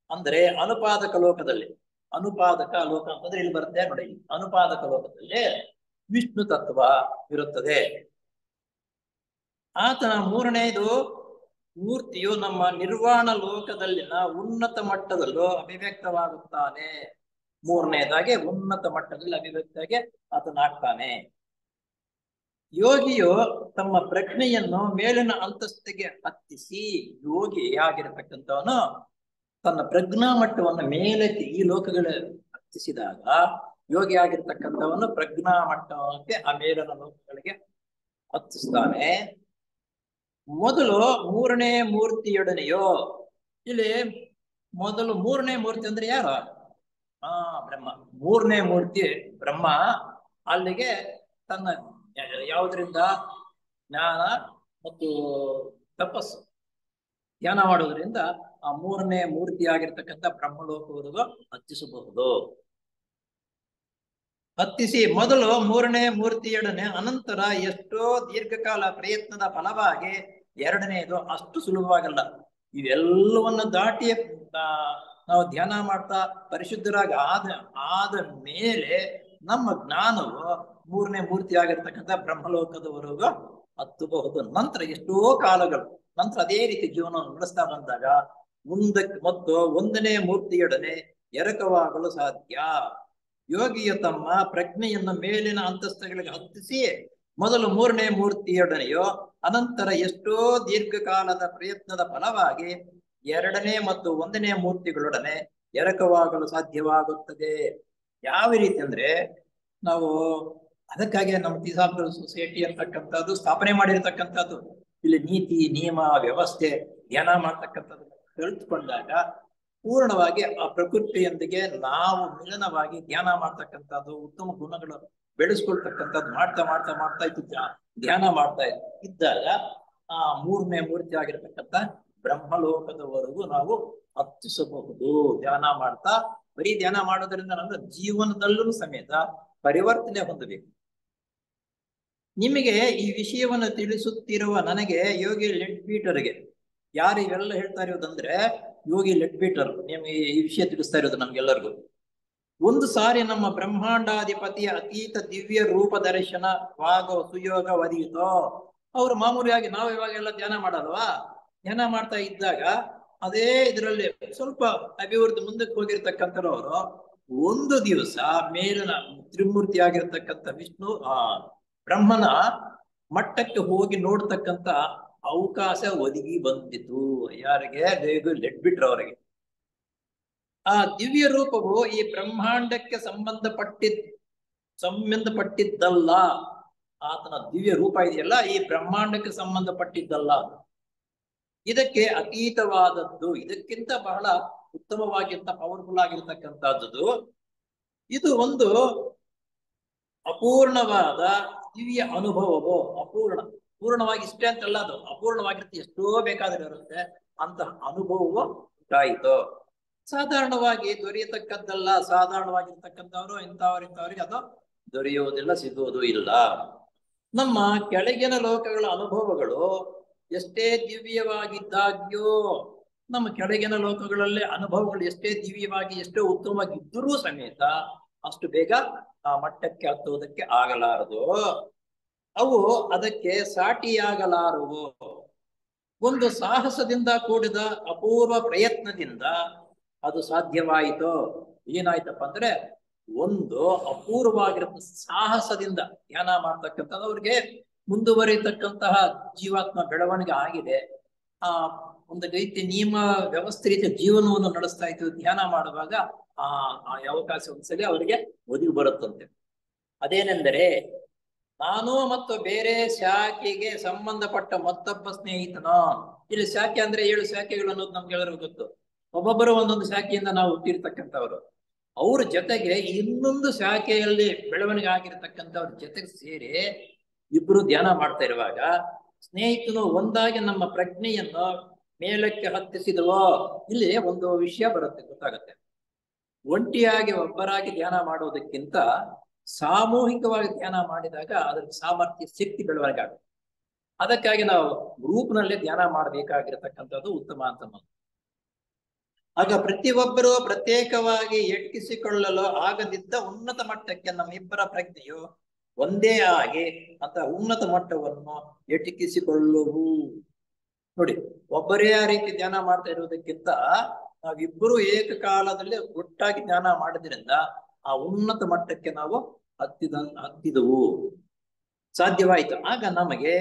ಅಂದ್ರೆ ಅನುಪಾದಕ ಲೋಕದಲ್ಲಿ, ಅನುಪಾದಕ ಲೋಕ ಅಂತಂದ್ರೆ ಇಲ್ಲಿ ಬರುತ್ತೆ ನೋಡಿ, ಅನುಪಾದಕ ಲೋಕದಲ್ಲಿ ವಿಷ್ಣು ತತ್ವ ಇರುತ್ತದೆ. ಆತನ ಮೂರನೇದು ಮೂರ್ತಿಯು ನಮ್ಮ ನಿರ್ವಾಣ ಲೋಕದಲ್ಲಿನ ಉನ್ನತ ಮಟ್ಟದಲ್ಲೂ ಅಭಿವ್ಯಕ್ತವಾಗುತ್ತಾನೆ. ಮೂರನೇದಾಗಿ ಉನ್ನತ ಮಟ್ಟದಲ್ಲಿ ಅಭಿವ್ಯಕ್ತಿಯಾಗಿ ಆತನಾಗ್ತಾನೆ. ಯೋಗಿಯು ತಮ್ಮ ಪ್ರಜ್ಞೆಯನ್ನು ಮೇಲಿನ ಅಂತಸ್ತಿಗೆ ಹತ್ತಿಸಿ, ಯೋಗಿ ಆಗಿರತಕ್ಕಂಥವನು ತನ್ನ ಪ್ರಜ್ಞಾ ಮಟ್ಟವನ್ನು ಮೇಲಕ್ಕೆ ಈ ಲೋಕಗಳ ಹತ್ತಿಸಿದಾಗ, ಯೋಗಿ ಆಗಿರ್ತಕ್ಕಂಥವನು ಪ್ರಜ್ಞಾ ಮಟ್ಟಕ್ಕೆ ಆ ಮೇಲಿನ ಲೋಕಗಳಿಗೆ ಹತ್ತಿಸ್ತಾನೆ. ಮೊದಲು ಮೂರನೇ ಮೂರ್ತಿಯೊಡನೆಯೋ, ಇಲ್ಲಿ ಮೊದಲು ಮೂರನೇ ಮೂರ್ತಿ ಅಂದ್ರೆ ಯಾರು? ಬ್ರಹ್ಮ. ಮೂರನೇ ಮೂರ್ತಿ ಬ್ರಹ್ಮ. ಅಲ್ಲಿಗೆ ತನ್ನ ಯಾವುದರಿಂದ ಜ್ಞಾನ ಮತ್ತು ತಪಸ್ಸು ಧ್ಯಾನ ಮಾಡೋದ್ರಿಂದ ಆ ಮೂರನೇ ಮೂರ್ತಿ ಆಗಿರ್ತಕ್ಕಂಥ ಬ್ರಹ್ಮಲೋಕವರೆಗೂ ಹತ್ತಿಸಬಹುದು. ಹತ್ತಿಸಿ ಮೊದಲು ಮೂರನೇ ಮೂರ್ತಿಯೊಡನೆ, ಅನಂತರ ಎಷ್ಟೋ ದೀರ್ಘಕಾಲ ಪ್ರಯತ್ನದ ಫಲವಾಗಿ ಎರಡನೇದು ಅಷ್ಟು ಸುಲಭವಾಗಲ್ಲ. ಇವೆಲ್ಲವನ್ನ ದಾಟಿ ನಾವು ಧ್ಯಾನ ಮಾಡ್ತಾ ಪರಿಶುದ್ಧರಾಗಿ ಆದ ಮೇಲೆ ನಮ್ಮ ಜ್ಞಾನವು ಮೂರನೇ ಮೂರ್ತಿ ಆಗಿರ್ತಕ್ಕಂಥ ಬ್ರಹ್ಮಲೋಕದವರೆಗೂ ಹತ್ತಬಹುದು. ನಂತರ ಎಷ್ಟೋ ಕಾಲಗಳು ನಂತರ ಅದೇ ರೀತಿ ಜೀವನವನ್ನು ನಡೆಸ್ತಾ ಬಂದಾಗ ಮುಂದಕ್ಕೆ ಮತ್ತು ಒಂದನೇ ಮೂರ್ತಿಯೊಡನೆ ಎರಕವಾಗಲು ಸಾಧ್ಯ. ಯೋಗಿಯು ತಮ್ಮ ಪ್ರಜ್ಞೆಯನ್ನು ಮೇಲಿನ ಅಂತಸ್ತುಗಳಿಗೆ ಹತ್ತಿಸಿ ಮೊದಲು ಮೂರನೇ ಮೂರ್ತಿಯೊಡನೆಯೋ ಅನಂತರ ಎಷ್ಟೋ ದೀರ್ಘಕಾಲದ ಪ್ರಯತ್ನದ ಫಲವಾಗಿ ಎರಡನೇ ಮತ್ತು ಒಂದನೇ ಮೂರ್ತಿಗಳೊಡನೆ ಎರಕವಾಗಲು ಸಾಧ್ಯವಾಗುತ್ತದೆ. ಯಾವ ರೀತಿ ಅಂದ್ರೆ ನಾವು ಅದಕ್ಕಾಗಿ ನಮ್ಮ ಥಿಸಾಫಿಕಲ್ ಸೊಸೈಟಿ ಅಂತಕ್ಕಂಥದ್ದು ಸ್ಥಾಪನೆ ಮಾಡಿರ್ತಕ್ಕಂಥದ್ದು. ಇಲ್ಲಿ ನೀತಿ ನಿಯಮ ವ್ಯವಸ್ಥೆ ಧ್ಯಾನ ಮಾಡ್ತಕ್ಕಂಥದ್ದು ಕಲಿತುಕೊಂಡಾಗ ಪೂರ್ಣವಾಗಿ ಆ ಪ್ರಕೃತಿಯೊಂದಿಗೆ ನಾವು ಮಿಲನವಾಗಿ ಧ್ಯಾನ ಮಾಡ್ತಕ್ಕಂಥದ್ದು, ಉತ್ತಮ ಗುಣಗಳು ಬೆಳೆಸ್ಕೊಳ್ತಕ್ಕಂಥದ್ದು ಮಾಡ್ತಾ ಮಾಡ್ತಾ ಮಾಡ್ತಾ ಇದ್ದು ಧ್ಯಾನ ಮಾಡ್ತಾ ಇದ್ದಾಗ ಆ ಮೂರನೇ ಮೂರ್ತಿ ಆಗಿರ್ತಕ್ಕಂಥ ಬ್ರಹ್ಮಲೋಕದವರೆಗೂ ನಾವು ಹತ್ತಿಸಬಹುದು. ಧ್ಯಾನ ಮಾಡ್ತಾ ಬರೀ ಧ್ಯಾನ ಮಾಡೋದ್ರಿಂದ ನಮ್ಮ ಜೀವನದಲ್ಲೂ ಸಮೇತ ಪರಿವರ್ತನೆ ಹೊಂದಬೇಕು. ನಿಮಗೆ ಈ ವಿಷಯವನ್ನು ತಿಳಿಸುತ್ತಿರುವ ನನಗೆ ಯೋಗಿ ಲೆಡ್ಬೀಟರ್ಗೆ, ಯಾರು ಇವೆಲ್ಲ ಹೇಳ್ತಾ ಇರೋದಂದ್ರೆ ಯೋಗಿ ಲೆಡ್ಬೀಟರ್ ನಿಮಗೆ ಈ ವಿಷಯ ತಿಳಿಸ್ತಾ ಇರೋದು ನಮ್ಗೆಲ್ಲರಿಗೂ. ಒಂದು ಸಾರಿ ನಮ್ಮ ಬ್ರಹ್ಮಾಂಡಾಧಿಪತಿಯ ಅತೀತ ದಿವ್ಯ ರೂಪ ದರ್ಶನವಾಗೋ ಸುಯೋಗ ಒದಗಿತೋ. ಅವ್ರು ಮಾಮೂಲಿಯಾಗಿ ನಾವು ಇವಾಗೆಲ್ಲ ಧ್ಯಾನ ಮಾಡಲ್ವಾ, ಧ್ಯಾನ ಮಾಡ್ತಾ ಇದ್ದಾಗ ಅದೇ ಇದರಲ್ಲಿ ಸ್ವಲ್ಪ ಅಭಿವೃದ್ಧಿ ಮುಂದಕ್ಕೆ ಹೋಗಿರ್ತಕ್ಕಂಥವ್ರು ಒಂದು ದಿವಸ ಮೇಲಿನ ತ್ರಿಮೂರ್ತಿ ಆಗಿರ್ತಕ್ಕಂಥ ವಿಷ್ಣು ಬ್ರಹ್ಮನ ಮಟ್ಟಕ್ಕೆ ಹೋಗಿ ನೋಡ್ತಕ್ಕಂಥ ಅವಕಾಶ ಒದಗಿ ಬಂದಿತು. ಯಾರಿಗೆ? ಲೆಡ್ಬಿಟ್ರ್ ಅವರಿಗೆ. ಆ ದಿವ್ಯ ರೂಪವು ಈ ಬ್ರಹ್ಮಾಂಡಕ್ಕೆ ಸಂಬಂಧಪಟ್ಟಿದ್ದಲ್ಲ. ಆತನ ದಿವ್ಯ ರೂಪ ಇದೆಯಲ್ಲ ಈ ಬ್ರಹ್ಮಾಂಡಕ್ಕೆ ಸಂಬಂಧಪಟ್ಟಿದ್ದಲ್ಲ, ಇದಕ್ಕೆ ಅತೀತವಾದದ್ದು, ಇದಕ್ಕಿಂತ ಬಹಳ ಉತ್ತಮವಾಗಿರ್ತ ಪವರ್ಫುಲ್ ಆಗಿರ್ತಕ್ಕಂಥದ್ದು. ಇದು ಒಂದು ಅಪೂರ್ಣವಾದ ದಿವ್ಯ ಅನುಭವವು. ಪೂರ್ಣವಾಗಿ ಇಷ್ಟೇ ಅಂತಲ್ಲ, ಅದು ಅಪೂರ್ಣವಾಗಿರುತ್ತೆ, ಎಷ್ಟೋ ಬೇಕಾದ್ರೆ ಇರುತ್ತೆ. ಅಂತಹ ಅನುಭವವು ಉಂಟಾಯಿತು. ಸಾಧಾರಣವಾಗಿ ದೊರೆಯತಕ್ಕದ್ದಲ್ಲ. ಸಾಧಾರಣವಾಗಿರ್ತಕ್ಕಂಥವ್ರು ಇಂಥವ್ರಿಗೆ ಅದು ದೊರೆಯುವುದಿಲ್ಲ, ಸಿಗುವುದೂ ಇಲ್ಲ. ನಮ್ಮ ಕೆಳಗಿನ ಲೋಕಗಳ ಅನುಭವಗಳು ಎಷ್ಟೇ ದಿವ್ಯವಾಗಿದ್ದಾಗ್ಯೋ, ನಮ್ಮ ಕೆಳಗಿನ ಲೋಕಗಳಲ್ಲಿ ಅನುಭವಗಳು ಎಷ್ಟೇ ದಿವ್ಯವಾಗಿ ಎಷ್ಟೋ ಉತ್ತಮವಾಗಿದ್ದರೂ ಸಮೇತ ಅಷ್ಟು ಬೇಗ ಆ ಮಟ್ಟಕ್ಕೆ ಹತ್ತುವುದಕ್ಕೆ ಆಗಲಾರದು. ಅವು ಅದಕ್ಕೆ ಸಾಟಿಯಾಗಲಾರವು. ಒಂದು ಸಾಹಸದಿಂದ ಕೂಡಿದ ಅಪೂರ್ವ ಪ್ರಯತ್ನದಿಂದ ಅದು ಸಾಧ್ಯವಾಯಿತು. ಏನಾಯ್ತಪ್ಪ ಅಂದ್ರೆ ಒಂದು ಅಪೂರ್ವವಾಗಿರುವ ಸಾಹಸದಿಂದ ಧ್ಯಾನ ಮಾಡ್ತಕ್ಕಂಥದ್ದು ಅವ್ರಿಗೆ ಮುಂದುವರಿತಕ್ಕಂತಹ ಜೀವಾತ್ಮ ಬೆಳವಣಿಗೆ ಆಗಿದೆ. ಆ ಒಂದು ರೀತಿ ನಿಯಮ ವ್ಯವಸ್ಥೆ ರೀತಿಯ ಜೀವನವನ್ನು ನಡೆಸ್ತಾ ಇತ್ತು. ಧ್ಯಾನ ಮಾಡುವಾಗ ಆ ಅವಕಾಶ ಒಂದ್ಸಲಿ ಅವರಿಗೆ ಒದಗಿ ಬರುತ್ತಂತೆ. ಅದೇನೆಂದರೆ, ನಾನು ಮತ್ತು ಬೇರೆ ಶಾಖೆಗೆ ಸಂಬಂಧಪಟ್ಟ ಮತ್ತೊಬ್ಬ ಸ್ನೇಹಿತನು. ಇಲ್ಲಿ ಶಾಖೆ ಅಂದ್ರೆ 7 ಶಾಖೆಗಳು ಅನ್ನೋದು ನಮ್ಗೆಲ್ಲರಿಗೂ ಗೊತ್ತು. ಒಬ್ಬೊಬ್ಬರು ಒಂದೊಂದು ಶಾಖೆಯಿಂದ ನಾವು ಹುಟ್ಟಿರ್ತಕ್ಕಂಥವ್ರು. ಅವ್ರ ಜೊತೆಗೆ ಇನ್ನೊಂದು ಶಾಖೆಯಲ್ಲಿ ಬೆಳವಣಿಗೆ ಆಗಿರ್ತಕ್ಕಂಥವ್ರ ಜೊತೆಗೆ ಸೇರಿ ಇಬ್ರು ಧ್ಯಾನ ಮಾಡ್ತಾ ಇರುವಾಗ ಸ್ನೇಹಿತನು ಒಂದಾಗಿ ನಮ್ಮ ಪ್ರಜ್ಞೆಯನ್ನು ಮೇಲಕ್ಕೆ ಹತ್ತಿಸಿದವೋ. ಇಲ್ಲಿ ಒಂದು ವಿಷಯ ಬರುತ್ತೆ, ಗೊತ್ತಾಗತ್ತೆ. ಒಂಟಿಯಾಗಿ ಒಬ್ಬರಾಗಿ ಧ್ಯಾನ ಮಾಡೋದಕ್ಕಿಂತ ಸಾಮೂಹಿಕವಾಗಿ ಧ್ಯಾನ ಮಾಡಿದಾಗ ಅದರ ಸಾಮರ್ಥ್ಯ ಶಕ್ತಿ ಬೆಳವಣಿಗೆ ಆಗುತ್ತೆ. ಅದಕ್ಕಾಗಿ ನಾವು ಗ್ರೂಪ್ನಲ್ಲೇ ಧ್ಯಾನ ಮಾಡಬೇಕಾಗಿರತಕ್ಕಂಥದ್ದು ಉತ್ತಮ ಅಂತ. ಆಗ ಪ್ರತಿಯೊಬ್ಬರು ಪ್ರತ್ಯೇಕವಾಗಿ ಎಟ್ಟಿಸಿಕೊಳ್ಳಲು ಆಗದಿದ್ದ ಉನ್ನತ ಮಟ್ಟಕ್ಕೆ ನಮ್ಮಿಬ್ಬರ ಪ್ರಜ್ಞೆಯು ಒಂದೇ ಆಗಿ ಅಂತ ಉನ್ನತ ಮಟ್ಟವನ್ನು ಎಟಕಿಸಿಕೊಳ್ಳುವು. ನೋಡಿ, ಒಬ್ಬರೇ ಆ ರೀತಿ ಧ್ಯಾನ ಮಾಡ್ತಾ ಇರುವುದಕ್ಕಿಂತ ನಾವಿಬ್ಬರು ಏಕಕಾಲದಲ್ಲಿ ಒಟ್ಟಾಗಿ ಧ್ಯಾನ ಮಾಡೋದ್ರಿಂದ ಆ ಉನ್ನತ ಮಟ್ಟಕ್ಕೆ ನಾವು ಹತ್ತಿದವು, ಸಾಧ್ಯವಾಯಿತು. ಆಗ ನಮಗೆ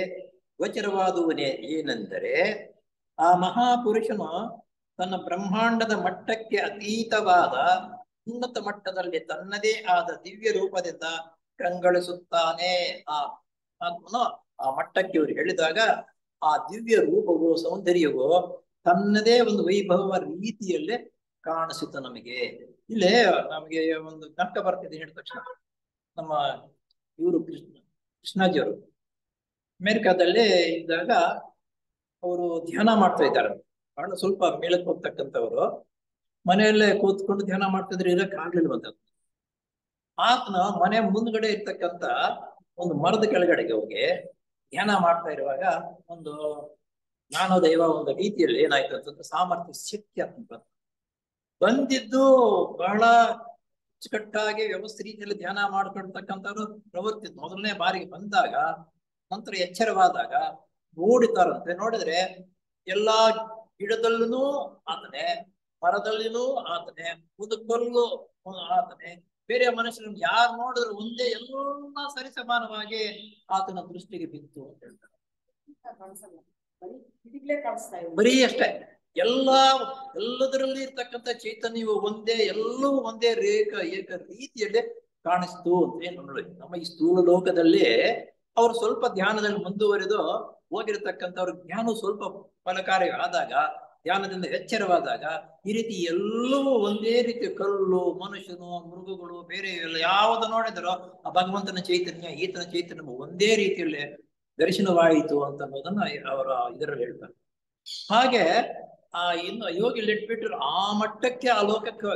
ಗೋಚರವಾದುವನೇ ಏನೆಂದರೆ, ಆ ಮಹಾಪುರುಷನು ತನ್ನ ಬ್ರಹ್ಮಾಂಡದ ಮಟ್ಟಕ್ಕೆ ಅತೀತವಾದ ಉನ್ನತ ಮಟ್ಟದಲ್ಲಿ ತನ್ನದೇ ಆದ ದಿವ್ಯ ರೂಪದಿಂದ ಕಂಗೊಳಿಸುತ್ತಾನೆ. ಆ ಆತ್ಮನು ಆ ಮಟ್ಟಕ್ಕೆ ಇವರು ಹೇಳಿದಾಗ ಆ ದಿವ್ಯ ರೂಪವು ಸೌಂದರ್ಯವು ತನ್ನದೇ ಒಂದು ವೈಭವ ರೀತಿಯಲ್ಲೇ ಕಾಣಿಸುತ್ತೆ ನಮಗೆ. ಇಲ್ಲೇ ನಮಗೆ ಒಂದು ಜ್ಞಾಪಕ ಬರ್ತಿದೆ ಹೇಳಿದ ತಕ್ಷಣ, ನಮ್ಮ ಇವರು ಕೃಷ್ಣಾಜಿಯವರು ಅಮೆರಿಕಾದಲ್ಲಿ ಇದ್ದಾಗ ಅವರು ಧ್ಯಾನ ಮಾಡ್ತಾ ಇದ್ದಾರೆ. ಬಹಳ ಸ್ವಲ್ಪ ಮೇಳಕ್ಕೆ ಹೋಗ್ತಕ್ಕಂಥವ್ರು ಮನೆಯಲ್ಲೇ ಕೂತ್ಕೊಂಡು ಧ್ಯಾನ ಮಾಡ್ತಿದ್ರೆ ಇರಕ್ ಆಗ್ಲಿಲ್ವಂತದ್ದು. ಆತನ ಮನೆ ಮುಂದ್ಗಡೆ ಇರ್ತಕ್ಕಂಥ ಒಂದು ಮರದ ಕೆಳಗಡೆಗೆ ಹೋಗಿ ಧ್ಯಾನ ಮಾಡ್ತಾ ಇರುವಾಗ ಒಂದು ಜ್ಞಾನೋದಯ ಒಂದು ರೀತಿಯಲ್ಲಿ ಏನಾಯ್ತು ಅಂತಂದ್ರೆ ಸಾಮರ್ಥ್ಯ ಶಕ್ತಿ ಅಂತ ಬಂದಿದ್ದು. ಬಹಳ ಅಚ್ಚುಕಟ್ಟಾಗಿ ವ್ಯವಸ್ಥೆ ರೀತಿಯಲ್ಲಿ ಧ್ಯಾನ ಮಾಡ್ಕೊಳ್ತಕ್ಕಂಥವ್ರು ಪ್ರವೃತ್ತಿ ಮೊದಲನೇ ಬಾರಿಗೆ ಬಂದಾಗ, ನಂತರ ಎಚ್ಚರವಾದಾಗ ನೋಡಿತಾರಂತೆ. ನೋಡಿದ್ರೆ ಎಲ್ಲಾ ಗಿಡದಲ್ಲೂ ಆತನೇ, ಮರದಲ್ಲಿನೂ ಆತನೇ, ಮುದುಕಲ್ಲೂ ಆತನೇ. ಬೇರೆ ಮನುಷ್ಯರನ್ನು ಯಾರು ನೋಡಿದ್ರು ಒಂದೇ ಎಲ್ಲ ಸರಿ ಸಮಾನವಾಗಿ ಆತನ ದೃಷ್ಟಿಗೆ ಬಿತ್ತು ಅಂತ ಹೇಳ್ತಾರೆ. ಬರೀ ಅಷ್ಟೇ, ಎಲ್ಲದರಲ್ಲಿ ಇರ್ತಕ್ಕಂಥ ಚೈತನ್ಯವು ಒಂದೇ, ಎಲ್ಲವೂ ಒಂದೇ ಏಕ ರೀತಿಯಲ್ಲಿ ಕಾಣಿಸ್ತು ಅಂತ ಏನು ನೋಡಿ. ನಮ್ಮ ಈ ಸ್ಥೂಲ ಲೋಕದಲ್ಲಿ ಅವರು ಸ್ವಲ್ಪ ಧ್ಯಾನದಲ್ಲಿ ಮುಂದುವರೆದು ಹೋಗಿರತಕ್ಕಂಥವ್ರ ಜ್ಞಾನ ಸ್ವಲ್ಪ ಫಲಕಾರಿ ಆದಾಗ, ಧ್ಯಾನದಿಂದ ಎಚ್ಚರವಾದಾಗ ಈ ರೀತಿ ಎಲ್ಲವೂ ಒಂದೇ ರೀತಿ, ಕಲ್ಲು, ಮನುಷ್ಯನು, ಮೃಗಗಳು, ಬೇರೆ ಎಲ್ಲ ಯಾವುದು ನೋಡಿದರೋ ಆ ಭಗವಂತನ ಚೈತನ್ಯ, ಈತನ ಚೈತನ್ಯ ಒಂದೇ ರೀತಿಯಲ್ಲಿ ದರ್ಶನವಾಯಿತು ಅಂತ ಅನ್ನೋದನ್ನ ಅವರ ಇದರಲ್ಲಿ ಹೇಳ್ತಾರೆ. ಹಾಗೆ ಇನ್ನು ಯೋಗಿ ಲೆಟ್ಬಿಟ್ರು ಆ ಮಟ್ಟಕ್ಕೆ ಆ ಲೋಕಕ್ಕೆ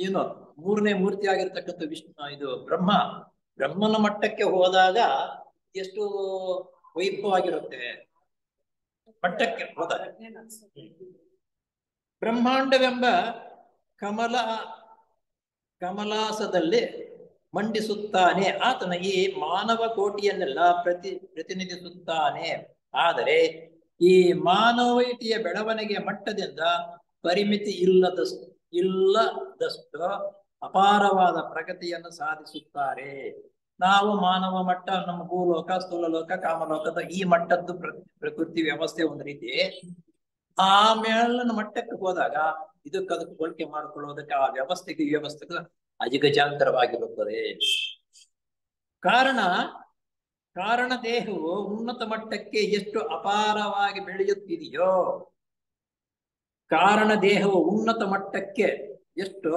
ಏನು ಮೂರನೇ ಮೂರ್ತಿ ಆಗಿರ್ತಕ್ಕಂಥ ವಿಷ್ಣು ಇದು ಬ್ರಹ್ಮನ ಮಟ್ಟಕ್ಕೆ ಹೋದಾಗ ಎಷ್ಟು ವೈಭವವಾಗಿರುತ್ತೆ ಮಟ್ಟಕ್ಕೆ ಹೋದಾಗ. ಬ್ರಹ್ಮಾಂಡವೆಂಬ ಕಮಲಾಸದಲ್ಲಿ ಮಂಡಿಸುತ್ತಾನೆ ಆತನ ಈ ಮಾನವ ಕೋಟಿಯನ್ನೆಲ್ಲ ಪ್ರತಿನಿಧಿಸುತ್ತಾನೆ. ಆದರೆ ಈ ಮಾನವೀಯತೆಯ ಬೆಳವಣಿಗೆಯ ಮಟ್ಟದಿಂದ ಪರಿಮಿತಿ ಇಲ್ಲದಷ್ಟು ಅಪಾರವಾದ ಪ್ರಗತಿಯನ್ನು ಸಾಧಿಸುತ್ತಾರೆ. ನಾವು ಮಾನವ ಮಟ್ಟ, ನಮ್ಮ ಭೂಲೋಕ, ಸ್ಥೂಲ ಲೋಕ, ಕಾಮಲೋಕದ ಈ ಮಟ್ಟದ್ದು ಪ್ರಕೃತಿ ವ್ಯವಸ್ಥೆ ಒಂದು ರೀತಿ. ಆಮೇಲಿನ ಮಟ್ಟಕ್ಕೆ ಹೋದಾಗ ಅದಕ್ಕೆ ಹೋಲಿಕೆ ಮಾಡಿಕೊಳ್ಳುವುದಕ್ಕೆ ಆ ವ್ಯವಸ್ಥೆಗೆ ಈ ವ್ಯವಸ್ಥೆಗೆ ಅಜಿಗಜಾಂತರವಾಗಿರುತ್ತದೆ. ಕಾರಣ ದೇಹವು ಉನ್ನತ ಮಟ್ಟಕ್ಕೆ ಎಷ್ಟು ಅಪಾರವಾಗಿ ಬೆಳೆಯುತ್ತಿದೆಯೋ, ಕಾರಣ ದೇಹವು ಉನ್ನತ ಮಟ್ಟಕ್ಕೆ ಎಷ್ಟು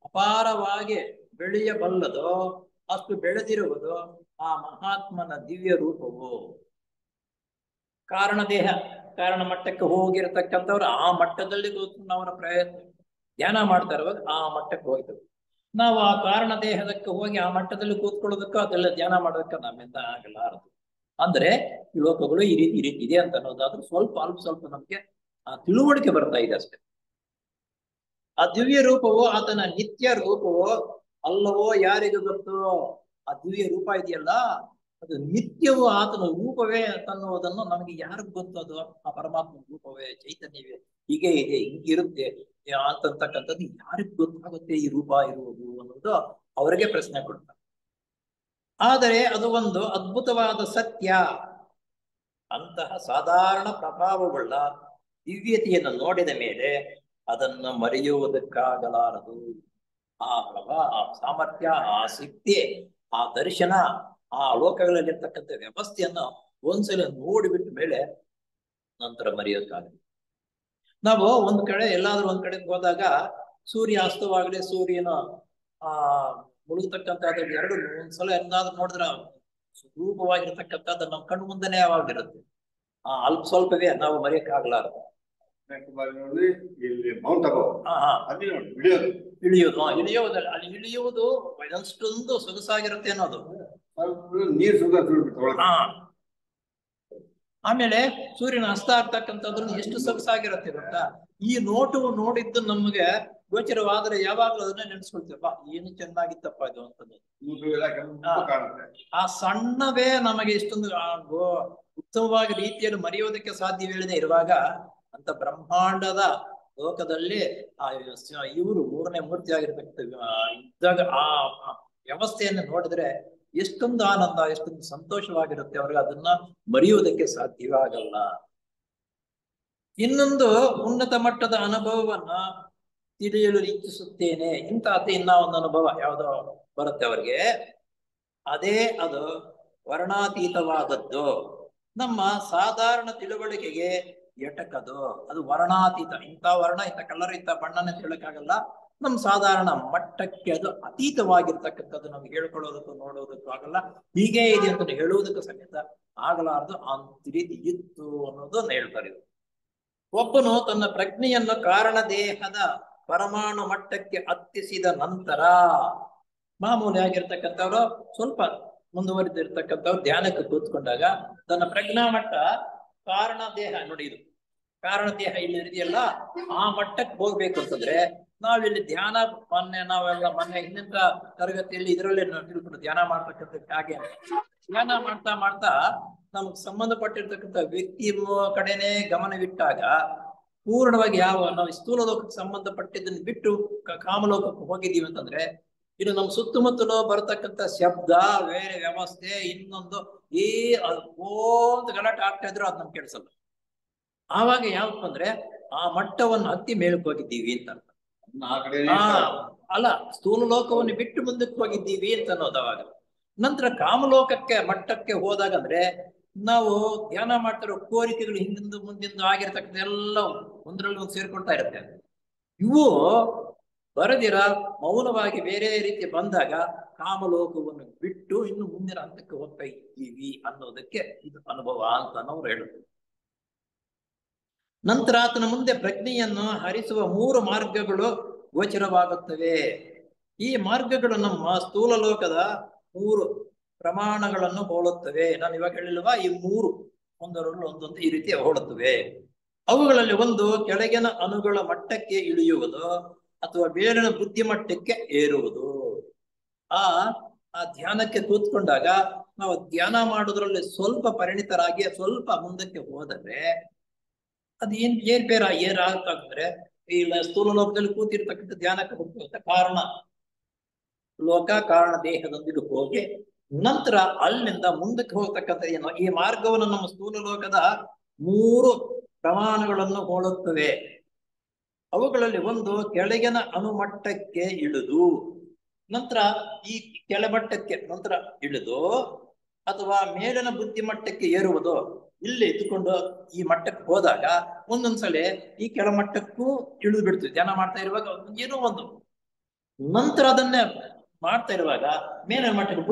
ಅಪಾರವಾಗಿ ಬೆಳೆಯಬಲ್ಲದೋ ಅಷ್ಟು ಬೆಳೆದಿರುವುದು ಆ ಮಹಾತ್ಮನ ದಿವ್ಯ ರೂಪವು. ಕಾರಣ ಮಟ್ಟಕ್ಕೆ ಹೋಗಿರತಕ್ಕಂಥವ್ರು ಆ ಮಟ್ಟದಲ್ಲಿ ಕೂತ್ಕೊಂಡು ಅವರ ಪ್ರಯತ್ನ ಧ್ಯಾನ ಮಾಡ್ತಾ ಇರುವಾಗ ಆ ಮಟ್ಟಕ್ಕೆ ಹೋಗ್ತದೆ. ನಾವು ಆ ಕಾರಣ ದೇಹದಕ್ಕೆ ಹೋಗಿ ಆ ಮಟ್ಟದಲ್ಲಿ ಕೂತ್ಕೊಳ್ಳೋದಕ್ಕೂ ಅದೆಲ್ಲ ಧ್ಯಾನ ಮಾಡೋದಕ್ಕೆ ನಮ್ಮಿಂದ ಆಗಲಾರದು. ಅಂದ್ರೆ ಈ ಲೋಕಗಳು ಈ ರೀತಿ ಇದೆ ಅಂತ ಅನ್ನೋದಾದ್ರೂ ಸ್ವಲ್ಪ ನಮ್ಗೆ ಆ ತಿಳುವಳಿಕೆ ಬರ್ತಾ ಇದೆ ಅಷ್ಟೇ. ಆ ದಿವ್ಯ ರೂಪವು ಆತನ ನಿತ್ಯ ರೂಪವೋ ಅಲ್ಲವೋ ಯಾರಿಗೂ ಗೊತ್ತು. ಆ ದಿವ್ಯ ರೂಪ ಇದೆಯಲ್ಲ ಅದು ನಿತ್ಯವೂ ಆತನ ರೂಪವೇ ಅನ್ನುವುದನ್ನು ನಮಗೆ ಯಾರಿಗೂ ಗೊತ್ತು. ಅದು ಆ ಪರಮಾತ್ಮ ರೂಪವೇ, ಚೈತನ್ಯವೇ, ಹೀಗೆ ಇದೆ, ಹಿಂಗಿರುತ್ತೆ ಅಂತಕ್ಕಂಥದ್ದು ಯಾರಿಗೂ ಗೊತ್ತಾಗುತ್ತೆ ಈ ರೂಪ ಇರುವುದು ಅನ್ನೋದು ಅವರಿಗೆ ಪ್ರಶ್ನೆ ಕೊಡ್ತಾರೆ. ಆದರೆ ಅದು ಒಂದು ಅದ್ಭುತವಾದ ಸತ್ಯ. ಅಂತಹ ಸಾಧಾರಣ ಪ್ರಭಾವವುಳ್ಳ ದಿವ್ಯತೆಯನ್ನು ನೋಡಿದ ಮೇಲೆ ಅದನ್ನು ಮರೆಯುವುದಕ್ಕಾಗಲಾರದು. ಆ ಆ ಸಾಮರ್ಥ್ಯ, ಆ ಶಕ್ತಿ, ಆ ದರ್ಶನ, ಆ ಲೋಕಗಳಲ್ಲಿರ್ತಕ್ಕಂಥ ವ್ಯವಸ್ಥೆಯನ್ನು ಒಂದ್ಸಲ ನೋಡಿಬಿಟ್ಟ ಮೇಲೆ ನಂತರ ಮರೆಯೋಕ್ಕಾಗಲ್ಲ. ನಾವು ಎಲ್ಲಾದ್ರೂ ಒಂದ್ ಕಡೆ ಹೋದಾಗ ಸೂರ್ಯ ಅಸ್ತವಾಗಲಿ, ಸೂರ್ಯನ ಮುಳುಗತಕ್ಕಂಥದ್ದು ಎರಡು ಒಂದ್ಸಲ ಎಂದಾದ್ರೂ ನೋಡಿದ್ರ ಸ್ವರೂಪವಾಗಿರ್ತಕ್ಕಂಥದ್ದು ನಮ್ಮ ಕಣ್ಣು ಮುಂದೆನೆ ಯಾವಾಗಿರುತ್ತೆ. ಅಲ್ಪ ಸ್ವಲ್ಪವೇ ನಾವು ಮರೆಯಕ್ಕಾಗಲಾರದು. ಇಳಿಯೋದಲ್ಲ, ಅಲ್ಲಿ ಇಳಿಯುವುದು ಅಷ್ಟೊಂದು ಸೊಗಸಾಗಿರುತ್ತೆ ಅನ್ನೋದು. ಆಮೇಲೆ ಸೂರ್ಯನ ಅಸ್ತ ಆಗ್ತಕ್ಕಂಥದ್ದು ಎಷ್ಟು ಸೊಗಸಾಗಿರುತ್ತೆ ಗೊತ್ತಾ. ಈ ನೋಡಿದ್ದು ನಮ್ಗೆ ಗೋಚರವಾದ್ರೆ ಯಾವಾಗ್ಲೂ ಅದನ್ನೇ ನೆನ್ಸ್ಕೊಳ್ತೀವಪ್ಪ, ಏನು ಚೆನ್ನಾಗಿತ್ತಪ್ಪ ಇದು ಅಂತದ್ದು. ಆ ಸಣ್ಣವೇ ನಮಗೆ ಇಷ್ಟೊಂದು ಉತ್ತಮವಾಗಿ ರೀತಿಯಲ್ಲಿ ಮರೆಯೋದಕ್ಕೆ ಸಾಧ್ಯವಿಲ್ಲದೆ ಇರುವಾಗ ಅಂತ ಬ್ರಹ್ಮಾಂಡದ ಲೋಕದಲ್ಲಿ ಇವರು ಮೂರನೇ ಮೂರ್ತಿ ಆಗಿರ್ತಕ್ಕಂಥ ಇದ್ದಾಗ ಆ ವ್ಯವಸ್ಥೆಯನ್ನು ನೋಡಿದ್ರೆ ಎಷ್ಟೊಂದು ಆನಂದ, ಎಷ್ಟೊಂದು ಸಂತೋಷವಾಗಿರುತ್ತೆ ಅವ್ರಿಗೆ. ಅದನ್ನ ಮರೆಯುವುದಕ್ಕೆ ಸಾಧ್ಯವಾಗಲ್ಲ. ಇನ್ನೊಂದು ಉನ್ನತ ಮಟ್ಟದ ಅನುಭವವನ್ನ ತಿಳಿಯಲು ಇಚ್ಛಿಸುತ್ತೇನೆ. ಇನ್ನ ಒಂದು ಅನುಭವ ಯಾವುದೋ ಬರುತ್ತೆ ಅವ್ರಿಗೆ, ಅದು ವರ್ಣಾತೀತವಾದದ್ದು. ನಮ್ಮ ಸಾಧಾರಣ ತಿಳುವಳಿಕೆಗೆ ಎಟಕದು. ಅದು ವರ್ಣಾತೀತ. ಇಂಥ ವರ್ಣ, ಇಂಥ ಕಲರ್, ಇಂಥ ಬಣ್ಣನ ತಿಳಕ್ಕಾಗಲ್ಲ. ನಮ್ಮ ಸಾಧಾರಣ ಮಟ್ಟಕ್ಕೆ ಅದು ಅತೀತವಾಗಿರ್ತಕ್ಕಂಥದ್ದು. ನಮ್ಗೆ ಹೇಳ್ಕೊಳ್ಳೋದಕ್ಕೂ ನೋಡೋದಕ್ಕೂ ಆಗಲ್ಲ. ಹೀಗೆ ಇದೆ ಅಂತ ಹೇಳುವುದಕ್ಕೂ ಸಮೇತ ಆಗಲಾರದು. ಅಂತ ರೀತಿ ಇತ್ತು ಅನ್ನೋದನ್ನ ಹೇಳ್ತಾರೆ. ಒಬ್ಬನು ತನ್ನ ಪ್ರಜ್ಞೆಯನ್ನು ಕಾರಣ ದೇಹದ ಪರಮಾಣು ಮಟ್ಟಕ್ಕೆ ಹತ್ತಿಸಿದ ನಂತರ, ಮಾಮೂಲಿಯಾಗಿರ್ತಕ್ಕಂಥವ್ರು ಸ್ವಲ್ಪ ಮುಂದುವರಿದಿರ್ತಕ್ಕಂಥವ್ರು ಧ್ಯಾನಕ್ಕೆ ಕೂತ್ಕೊಂಡಾಗ ತನ್ನ ಪ್ರಜ್ಞಾ ಮಟ್ಟ ಕಾರಣ ದೇಹ, ನೋಡಿ ಇದು ಕಾರಣ ದೇಹ ಇಲ್ಲಿ ಇದೆಯಲ್ಲ, ಆ ಮಟ್ಟಕ್ಕೆ ಹೋಗ್ಬೇಕು ಅಂತಂದ್ರೆ ನಾವಿಲ್ಲಿ ಧ್ಯಾನ ಮೊನ್ನೆ ಹಿಂದಿನ ತರಗತಿಯಲ್ಲಿ ಇದರಲ್ಲೇ ತಿಳ್ಕೊಂಡು ಧ್ಯಾನ ಮಾಡ್ತಕ್ಕಂಥ ಹಾಗೆ ಧ್ಯಾನ ಮಾಡ್ತಾ ನಮ್ಗೆ ಸಂಬಂಧಪಟ್ಟಿರ್ತಕ್ಕಂಥ ವ್ಯಕ್ತಿ ಕಡೆನೆ ಗಮನವಿಟ್ಟಾಗ ಪೂರ್ಣವಾಗಿ ನಾವು ಸ್ಥೂಲ ಲೋಕಕ್ಕೆ ಸಂಬಂಧಪಟ್ಟಿದ್ದನ್ನು ಬಿಟ್ಟು ಕಾಮಲೋಕಕ್ಕೆ ಹೋಗಿದ್ದೀವಿ ಅಂತಂದ್ರೆ ಇನ್ನು ನಮ್ಮ ಸುತ್ತಮುತ್ತಲು ಬರತಕ್ಕಂಥ ಶಬ್ದ, ಬೇರೆ ವ್ಯವಸ್ಥೆ, ಇನ್ನೊಂದು ಈ ಅಂತ ಗಲಾಟೆ ಆಗ್ತಾ ಇದ್ರು ಅದ್ ನಮ್ಗೆ ಕೇಳಿಸಲ್ಲ. ಆವಾಗ ಯಾವಪ್ಪ ಅಂದ್ರೆ ಆ ಮಟ್ಟವನ್ನು ಹತ್ತಿ ಮೇಲಕ್ಕೆ ಹೋಗಿದ್ದೀವಿ ಅಂತ ಅರ್ಥ. ಅಲ್ಲ, ಸ್ಥೂಲ ಲೋಕವನ್ನು ಬಿಟ್ಟು ಮುಂದಕ್ಕೆ ಹೋಗಿದ್ದೀವಿ ಅಂತ ಅನ್ನೋದು ಅವಾಗ. ನಂತರ ಕಾಮಲೋಕಕ್ಕೆ ಮಟ್ಟಕ್ಕೆ ಹೋದಾಗ ಅಂದ್ರೆ ನಾವು ಧ್ಯಾನ ಮಾಡ್ತಿರೋ ಕೋರಿಕೆಗಳು ಹಿಂದಿಂದ ಮುಂದಿಂದ ಆಗಿರ್ತಕ್ಕಂಥ ಎಲ್ಲ ಒಂದರಲ್ಲಿ ಒಂದು ಸೇರ್ಕೊಳ್ತಾ ಇರುತ್ತೆ. ಇವು ಬರದಿರ ಮೌನವಾಗಿ ಬೇರೆ ರೀತಿ ಬಂದಾಗ ಕಾಮಲೋಕವನ್ನು ಬಿಟ್ಟು ಇನ್ನು ಮುಂದಿನ ಹಂತಕ್ಕೆ ಹೋಗ್ತಾ ಇದ್ದೀವಿ ಅನ್ನೋದಕ್ಕೆ ಇದು ಅನುಭವ ಅಂತ ನಾವು ಹೇಳುತ್ತೇವೆ. ನಂತರ ಆತನ ಮುಂದೆ ಪ್ರಜ್ಞೆಯನ್ನು ಹರಿಸುವ 3 ಮಾರ್ಗಗಳು ಗೋಚರವಾಗುತ್ತವೆ. ಈ ಮಾರ್ಗಗಳು ನಮ್ಮ ಸ್ಥೂಲ ಲೋಕದ 3 ಪ್ರಮಾಣಗಳನ್ನು ಹೋಲುತ್ತವೆ. ನಾನು ಇವಾಗ ಹೇಳಿಲ್ವಾ, ಈ 3 ಒಂದರಲ್ಲಿ ಒಂದೊಂದು ಈ ರೀತಿ ಹೋಲುತ್ತವೆ. ಅವುಗಳಲ್ಲಿ ಒಂದು ಕೆಳಗಿನ ಅಣುಗಳ ಮಟ್ಟಕ್ಕೆ ಇಳಿಯುವುದು ಅಥವಾ ಬೇರಿನ ಬುದ್ಧಿ ಮಟ್ಟಕ್ಕೆ ಏರುವುದು. ಆ ಧ್ಯಾನಕ್ಕೆ ಕೂತ್ಕೊಂಡಾಗ ನಾವು ಧ್ಯಾನ ಮಾಡೋದ್ರಲ್ಲಿ ಸ್ವಲ್ಪ ಪರಿಣಿತರಾಗಿ ಸ್ವಲ್ಪ ಮುಂದಕ್ಕೆ ಹೋದರೆ ಅದು ಏನಾಗ್ತಂದ್ರೆ ಈ ಸ್ಥೂಲ ಲೋಕದಲ್ಲಿ ಕೂತಿರ್ತಕ್ಕಂಥ ಧ್ಯಾನಕ್ಕೆ ಹೋಗ್ತಕ್ಕಂಥ ಕಾರಣ ಲೋಕ, ಕಾರಣ ದೇಹದೊಂದಿಗೆ ಹೋಗಿ ನಂತರ ಅಲ್ಲಿಂದ ಮುಂದಕ್ಕೆ ಹೋಗ್ತಕ್ಕಂಥ ಏನು ಈ ಮಾರ್ಗವನ್ನು ನಮ್ಮ ಸ್ಥೂಲ ಲೋಕದ 3 ಪ್ರಮಾಣಗಳನ್ನು ಹೋಲುತ್ತವೆ. ಅವುಗಳಲ್ಲಿ ಒಂದು ಕೆಳಗಿನ ಅಣುಮಟ್ಟಕ್ಕೆ ಇಳಿದು ನಂತರ ಈ ಕೆಳಮಟ್ಟಕ್ಕೆ ನಂತರ ಇಳಿದು ಅಥವಾ ಮೇಲಿನ ಬುದ್ಧಿಮಟ್ಟಕ್ಕೆ ಏರುವುದು. ಇಲ್ಲಿ ಇದ್ದುಕೊಂಡು ಈ ಮಟ್ಟಕ್ಕೆ ಹೋದಾಗ ಒಂದೊಂದ್ಸಲ ಈ ಕೆಳಮಟ್ಟಕ್ಕೂ ಇಳಿದು ಬಿಡ್ತೀವಿ ಧ್ಯಾನ ಮಾಡ್ತಾ ಇರುವಾಗ ಏನೋ ಒಂದು. ನಂತರ ಅದನ್ನೇ ಮಾಡ್ತಾ ಇರುವಾಗ ಮೇಲಿನ ಮಟ್ಟಕ್ಕೆ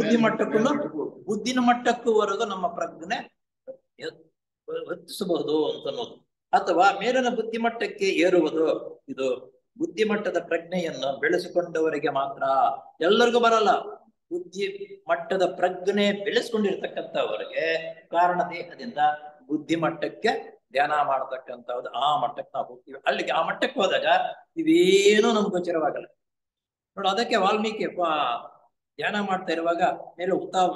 ಬುದ್ಧಿನ ಮಟ್ಟಕ್ಕೂವರೆಗೂ ನಮ್ಮ ಪ್ರಜ್ಞೆ ಹೆಚ್ಚಿಸಬಹುದು ಅಂತ ಅನ್ನೋದು. ಅಥವಾ ಮೇಲಿನ ಬುದ್ಧಿಮಟ್ಟಕ್ಕೆ ಏರುವುದು. ಇದು ಬುದ್ಧಿಮಟ್ಟದ ಪ್ರಜ್ಞೆಯನ್ನು ಬೆಳೆಸಿಕೊಂಡವರಿಗೆ ಮಾತ್ರ, ಎಲ್ಲರಿಗೂ ಬರಲ್ಲ. ಬುದ್ಧಿ ಮಟ್ಟದ ಪ್ರಜ್ಞೆ ಬೆಳೆಸ್ಕೊಂಡಿರ್ತಕ್ಕಂಥವರಿಗೆ ಕಾರಣ ದೇಹದಿಂದ ಬುದ್ಧಿಮಟ್ಟಕ್ಕೆ ಧ್ಯಾನ ಮಾಡತಕ್ಕಂಥದ್ದು ಆ ಮಟ್ಟಕ್ಕೆ ನಾವು ಹೋಗ್ತೀವಿ. ಅಲ್ಲಿಗೆ ಆ ಮಟ್ಟಕ್ಕೆ ಹೋದಾಗ ಇವೇನೂ ನಮ್ಗೆ ಗೋಚರವಾಗಲ್ಲ ನೋಡು. ಅದಕ್ಕೆ ವಾಲ್ಮೀಕಿ ಧ್ಯಾನ ಮಾಡ್ತಾ ಇರುವಾಗ ಮೇಲೆ ಉತ್ತಮ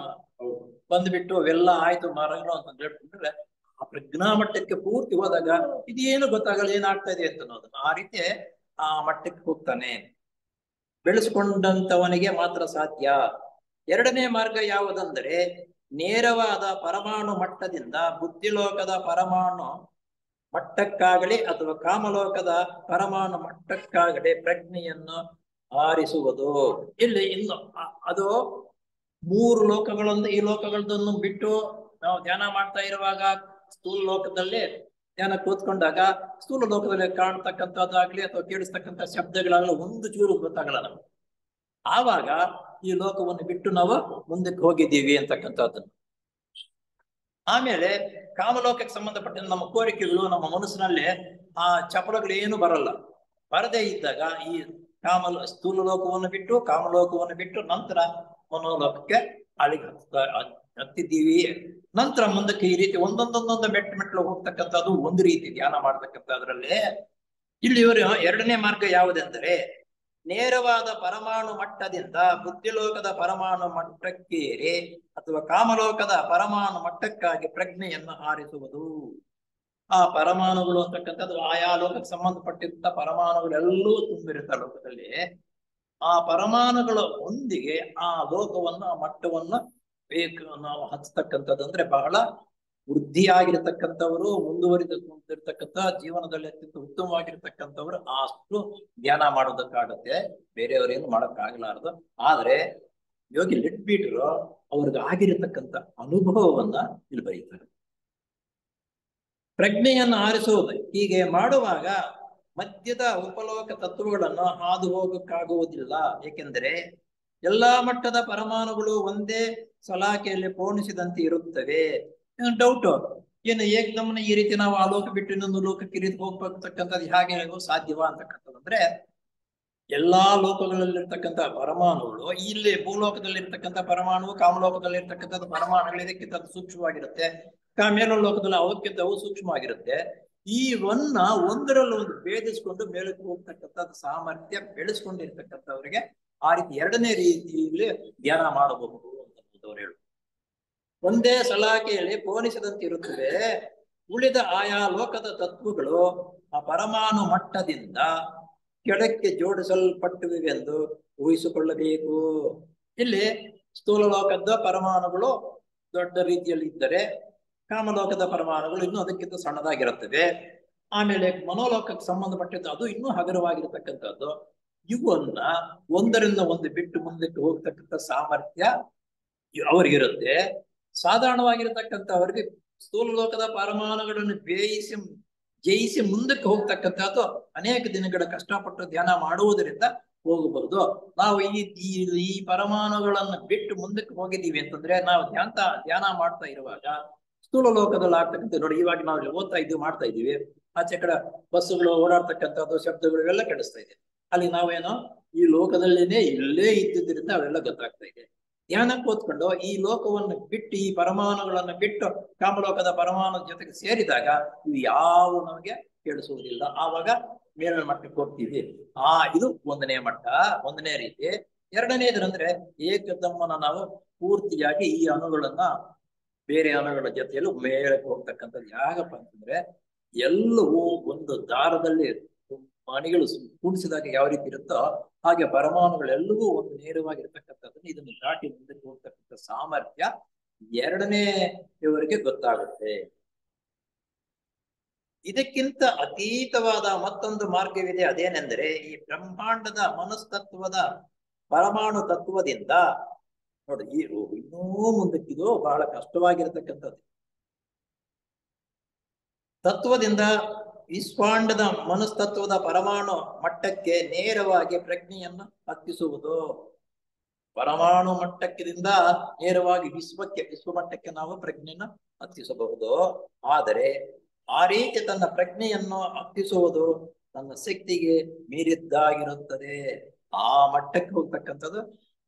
ಬಂದ್ಬಿಟ್ಟು ಅವೆಲ್ಲ ಆಯ್ತು ಮರಗಳು ಅಂತ ಹೇಳ್ಕೊಂಡ್ರೆ ಆ ಪ್ರಜ್ಞಾ ಮಟ್ಟಕ್ಕೆ ಪೂರ್ತಿ ಹೋದಾಗ ಇದೇನು ಗೊತ್ತಾಗಲ್ಲ ಏನಾಗ್ತಾ ಇದೆ ಅಂತ ಅನ್ನೋದು. ಆ ರೀತಿ ಆ ಮಟ್ಟಕ್ಕೆ ಹೋಗ್ತಾನೆ. ಬೆಳೆಸ್ಕೊಂಡಂತವನಿಗೆ ಮಾತ್ರ ಸಾಧ್ಯ. ಎರಡನೇ ಮಾರ್ಗ ಯಾವುದಂದರೆ ನೇರವಾದ ಪರಮಾಣು ಮಟ್ಟದಿಂದ ಬುದ್ಧಿಲೋಕದ ಪರಮಾಣು ಮಟ್ಟಕ್ಕಾಗಲಿ ಅಥವಾ ಕಾಮಲೋಕದ ಪರಮಾಣು ಮಟ್ಟಕ್ಕಾಗಲಿ ಪ್ರಜ್ಞೆಯನ್ನು ಆರಿಸುವುದು. ಇಲ್ಲಿ ಇನ್ನು ಅದು 3 ಲೋಕಗಳನ್ನು ಈ ಲೋಕಗಳದನ್ನು ಬಿಟ್ಟು ನಾವು ಧ್ಯಾನ ಮಾಡ್ತಾ ಇರುವಾಗ ಸ್ಥೂಲ ಲೋಕದಲ್ಲಿ ಧ್ಯಾನ ಕೂತ್ಕೊಂಡಾಗ ಸ್ಥೂಲ ಲೋಕದಲ್ಲಿ ಕಾಣ್ತಕ್ಕಂಥದ್ದಾಗ್ಲಿ ಅಥವಾ ಕೇಳಿಸ್ತಕ್ಕಂಥ ಶಬ್ದಗಳಾಗಲಿ ಒಂದು ಚೂರು ಗೊತ್ತಾಗಲ್ಲ ನಮ್ಗೆ. ಆವಾಗ ಈ ಲೋಕವನ್ನು ಬಿಟ್ಟು ನಾವು ಮುಂದಕ್ಕೆ ಹೋಗಿದ್ದೀವಿ ಅಂತಕ್ಕಂಥದ್ದನ್ನು. ಆಮೇಲೆ ಕಾಮಲೋಕಕ್ಕೆ ಸಂಬಂಧಪಟ್ಟ ನಮ್ಮ ಕೋರಿಕೆಗಳು ನಮ್ಮ ಮನಸ್ಸಿನಲ್ಲಿ ಆ ಚಪಲಗಳು ಏನು ಬರಲ್ಲ. ಬರದೇ ಇದ್ದಾಗ ಈ ಸ್ಥೂಲ ಲೋಕವನ್ನು ಬಿಟ್ಟು ಕಾಮಲೋಕವನ್ನು ಬಿಟ್ಟು ನಂತರ ಮನೋಲೋಕಕ್ಕೆ ಅಲ್ಲಿಗೆ ಹತ್ತಿದ್ದೀವಿ. ನಂತರ ಮುಂದಕ್ಕೆ ಈ ರೀತಿ ಒಂದೊಂದೊಂದೊಂದು ಮೆಟ್ಲು ಹೋಗ್ತಕ್ಕಂಥದ್ದು ಒಂದು ರೀತಿ ಧ್ಯಾನ ಮಾಡ್ತಕ್ಕಂಥದ್ರಲ್ಲಿ. ಇಲ್ಲಿ ಇವರು ಎರಡನೇ ಮಾರ್ಗ ಯಾವುದೆಂದರೆ ನೇರವಾದ ಪರಮಾಣು ಮಟ್ಟದಿಂದ ಬುದ್ಧಿಲೋಕದ ಪರಮಾಣು ಮಟ್ಟಕ್ಕೇರಿ ಅಥವಾ ಕಾಮಲೋಕದ ಪರಮಾಣು ಮಟ್ಟಕ್ಕಾಗಿ ಪ್ರಜ್ಞೆಯನ್ನು ಆರಿಸುವುದು. ಆ ಪರಮಾಣುಗಳು ಅಂತಕ್ಕಂಥದ್ದು ಆಯಾ ಲೋಕಕ್ಕೆ ಸಂಬಂಧಪಟ್ಟಿದ್ದ ಪರಮಾಣುಗಳೆಲ್ಲೂ ತುಂಬಿರುತ್ತೆ ಲೋಕದಲ್ಲಿ. ಆ ಪರಮಾಣುಗಳ ಒಂದಿಗೆ ಆ ಲೋಕವನ್ನು ಆ ಮಟ್ಟವನ್ನು ನಾವು ಹಚ್ಚತಕ್ಕಂಥದ್ದು ಅಂದ್ರೆ ಬಹಳ ವೃದ್ಧಿಯಾಗಿರ್ತಕ್ಕಂಥವರು, ಮುಂದುವರಿದಿರ್ತಕ್ಕಂಥ ಜೀವನದಲ್ಲಿ ಅತ್ಯಂತ ಉತ್ತಮವಾಗಿರ್ತಕ್ಕಂಥವ್ರು ಅಷ್ಟು ಧ್ಯಾನ ಮಾಡೋದಕ್ಕಾಗತ್ತೆ. ಬೇರೆಯವ್ರೇನು ಮಾಡಕ್ಕಾಗಲಾರದು. ಆದ್ರೆ ಯೋಗಿ ಲಿಟ್ಬೀಟ್ರು ಅವ್ರಿಗೆ ಆಗಿರತಕ್ಕಂಥ ಅನುಭವವನ್ನ ಇಲ್ಲಿ ಬರೀತಾರೆ. ಪ್ರಜ್ಞೆಯನ್ನು ಆರಿಸುವುದು ಹೀಗೆ ಮಾಡುವಾಗ ಮಧ್ಯದ ಉಪಲೋಕ ತತ್ವಗಳನ್ನು ಹಾದು ಹೋಗಕ್ಕಾಗುವುದಿಲ್ಲ. ಏಕೆಂದರೆ ಎಲ್ಲಾ ಮಟ್ಟದ ಪರಮಾಣುಗಳು ಒಂದೇ ಸಲಾಕೆಯಲ್ಲಿ ಪೋಣಿಸಿದಂತೆ ಇರುತ್ತವೆ. ಡೌಟ್ ಏನು ಏಕದಮ್ಮನೆ ಈ ರೀತಿ ನಾವು ಆ ಲೋಕ ಬಿಟ್ಟು ಇನ್ನೊಂದು ಲೋಕಕ್ಕೆ ಈ ರೀತಿ ಹೋಗ್ತಕ್ಕಂಥದ್ದು ಹೇಗೆ ಸಾಧ್ಯವಾ ಅಂತಕ್ಕಂಥದ್ದು ಅಂದ್ರೆ ಎಲ್ಲಾ ಲೋಕಗಳಲ್ಲಿರ್ತಕ್ಕಂಥ ಪರಮಾಣುಗಳು ಇಲ್ಲಿ ಭೂಲೋಕದಲ್ಲಿ ಇರ್ತಕ್ಕಂಥ ಪರಮಾಣು, ಕಾಮಲೋಕದಲ್ಲಿ ಇರ್ತಕ್ಕಂಥದ್ದು ಪರಮಾಣುಗಳು ಇದಕ್ಕಿಂತ ಸೂಕ್ಷ್ಮವಾಗಿರುತ್ತೆ. ಮೇಲೋ ಲೋಕದಲ್ಲಿ ಅವಕ್ಕಿಂತ ಅವು ಸೂಕ್ಷ್ಮವಾಗಿರುತ್ತೆ. ಇವನ್ನ ಒಂದರಲ್ಲಿ ಒಂದು ಭೇದಿಸ್ಕೊಂಡು ಮೇಲಕ್ಕೆ ಹೋಗ್ತಕ್ಕಂಥದ್ದು ಸಾಮರ್ಥ್ಯ ಬೆಳೆಸ್ಕೊಂಡಿರ್ತಕ್ಕಂಥವ್ರಿಗೆ ಆ ರೀತಿ ಎರಡನೇ ರೀತಿಯಲ್ಲಿ ಧ್ಯಾನ ಮಾಡಬಹುದು ಅಂತ ಹೇಳು. ಒಂದೇ ಸಲಾಕೆಯಲ್ಲಿ ಪೋಣಿಸದಂತೆ ಇರುತ್ತದೆ. ಉಳಿದ ಆಯಾ ಲೋಕದ ತತ್ವಗಳು ಆ ಪರಮಾಣು ಮಟ್ಟದಿಂದ ಕೆಳಕ್ಕೆ ಜೋಡಿಸಲ್ಪಟ್ಟಿವೆಂದು ಊಹಿಸಿಕೊಳ್ಳಬೇಕು. ಇಲ್ಲಿ ಸ್ಥೂಲ ಲೋಕದ ಪರಮಾಣುಗಳು ದೊಡ್ಡ ರೀತಿಯಲ್ಲಿ ಇದ್ದರೆ ಕಾಮಲೋಕದ ಪರಮಾಣುಗಳು ಇನ್ನೂ ಅದಕ್ಕಿಂತ ಸಣ್ಣದಾಗಿರುತ್ತವೆ. ಆಮೇಲೆ ಮನೋಲೋಕಕ್ಕೆ ಸಂಬಂಧಪಟ್ಟಿದ್ದು ಅದು ಇನ್ನೂ ಹಗುರವಾಗಿರತಕ್ಕಂಥದ್ದು. ಇವನ್ನ ಒಂದರಿಂದ ಒಂದು ಬಿಟ್ಟು ಮುಂದಕ್ಕೆ ಹೋಗ್ತಕ್ಕಂಥ ಸಾಮರ್ಥ್ಯ ಅವ್ರಿಗಿರುತ್ತೆ. ಸಾಧಾರಣವಾಗಿರತಕ್ಕಂಥವ್ರಿಗೆ ಸ್ಥೂಲ ಲೋಕದ ಪರಮಾಣುಗಳನ್ನು ಜಯಿಸಿ ಮುಂದಕ್ಕೆ ಹೋಗ್ತಕ್ಕಂಥದ್ದು ಅನೇಕ ದಿನಗಳ ಕಷ್ಟಪಟ್ಟು ಧ್ಯಾನ ಮಾಡುವುದರಿಂದ ಹೋಗಬಹುದು. ನಾವು ಈ ಪರಮಾಣುಗಳನ್ನು ಬಿಟ್ಟು ಮುಂದಕ್ಕೆ ಹೋಗಿದ್ದೀವಿ ಅಂತಂದ್ರೆ ನಾವು ಧ್ಯಾನ ಮಾಡ್ತಾ ಇರುವಾಗ ಸ್ಥೂಲ ಲೋಕದಲ್ಲಿ ಆಗ್ತಕ್ಕಂಥ ನೋಡಿ, ಇವಾಗ ನಾವು ಓದ್ತಾ ಇದ್ದೀವಿ, ಮಾಡ್ತಾ ಇದ್ದೀವಿ, ಆಚೆ ಕಡೆ ಬಸ್ಸುಗಳು ಓಡಾಡ್ತಕ್ಕಂಥದ್ದು ಶಬ್ದಗಳು ಇವೆಲ್ಲ ಕೆಡಿಸ್ತಾ ಇದೆ. ಅಲ್ಲಿ ನಾವೇನೋ ಈ ಲೋಕದಲ್ಲೇನೆ ಇಲ್ಲೇ ಇದ್ದಿದ್ದರಿಂದ ಅವೆಲ್ಲ ಗೊತ್ತಾಗ್ತಾ ಇದೆ. ಧ್ಯಾನಕ್ಕೆ ಓದ್ಕೊಂಡು ಈ ಲೋಕವನ್ನು ಬಿಟ್ಟು ಈ ಪರಮಾಣುಗಳನ್ನು ಬಿಟ್ಟು ಕಾಮಲೋಕದ ಪರಮಾಣು ಜೊತೆಗೆ ಸೇರಿದಾಗ ಇವು ಯಾವ ನಮಗೆ ಕೇಳಿಸುವುದಿಲ್ಲ. ಆವಾಗ ಮೇಲಿನ ಮಟ್ಟಕ್ಕೆ ಹೋಗ್ತೀವಿ. ಇದು ಒಂದನೇ ಮಟ್ಟ, ಒಂದನೇ ರೀತಿ. ಎರಡನೇದ್ರಂದ್ರೆ ಏಕದಮ್ಮನ ನಾವು ಪೂರ್ತಿಯಾಗಿ ಈ ಅಣುಗಳನ್ನ ಬೇರೆ ಅಣುಗಳ ಜೊತೆಯಲ್ಲೂ ಮೇಳಕ್ಕೆ ಹೋಗ್ತಕ್ಕಂಥದ್ದು. ಯಾಕಪ್ಪ ಅಂತಂದ್ರೆ ಎಲ್ಲವೂ ಒಂದು ದಾರದಲ್ಲಿ ಮಣಿಗಳು ಕೂಡಿಸಿದಾಗ ಯಾವ ರೀತಿ ಇರುತ್ತೋ ಹಾಗೆ ಪರಮಾಣುಗಳೆಲ್ಲವೂ ಒಂದು ನೇರವಾಗಿರ್ತಕ್ಕಂಥದ್ದನ್ನು ಇದನ್ನು ದಾಟಿ ಮುಂದಕ್ಕೆ ಹೋಗ್ತಕ್ಕಂಥ ಸಾಮರ್ಥ್ಯ ಎರಡನೇ ಇವರಿಗೆ ಗೊತ್ತಾಗುತ್ತೆ. ಇದಕ್ಕಿಂತ ಅತೀತವಾದ ಮತ್ತೊಂದು ಮಾರ್ಗವಿದೆ. ಅದೇನೆಂದರೆ ಈ ಬ್ರಹ್ಮಾಂಡದ ಮನಸ್ತತ್ವದ ಪರಮಾಣು ತತ್ವದಿಂದ ನೋಡಿ, ಇನ್ನೂ ಮುಂದಕ್ಕಿದು ಬಹಳ ಕಷ್ಟವಾಗಿರತಕ್ಕಂಥದ್ದು. ತತ್ವದಿಂದ ವಿಶ್ವಾಂಡದ ಮನಸ್ತತ್ವದ ಪರಮಾಣು ಮಟ್ಟಕ್ಕೆ ನೇರವಾಗಿ ಪ್ರಜ್ಞೆಯನ್ನು ಹತ್ತಿಸುವುದು. ಪರಮಾಣು ಮಟ್ಟಕ್ಕಿಂದ ನೇರವಾಗಿ ವಿಶ್ವಮಟ್ಟಕ್ಕೆ ನಾವು ಪ್ರಜ್ಞೆಯನ್ನು ಹತ್ತಿಸಬಹುದು. ಆದರೆ ಆ ರೀತಿ ತನ್ನ ಪ್ರಜ್ಞೆಯನ್ನು ಹತ್ತಿಸುವುದು ನನ್ನ ಶಕ್ತಿಗೆ ಮೀರಿದ್ದಾಗಿರುತ್ತದೆ. ಆ ಮಟ್ಟಕ್ಕೆ ಹೋಗ್ತಕ್ಕಂಥದ್ದು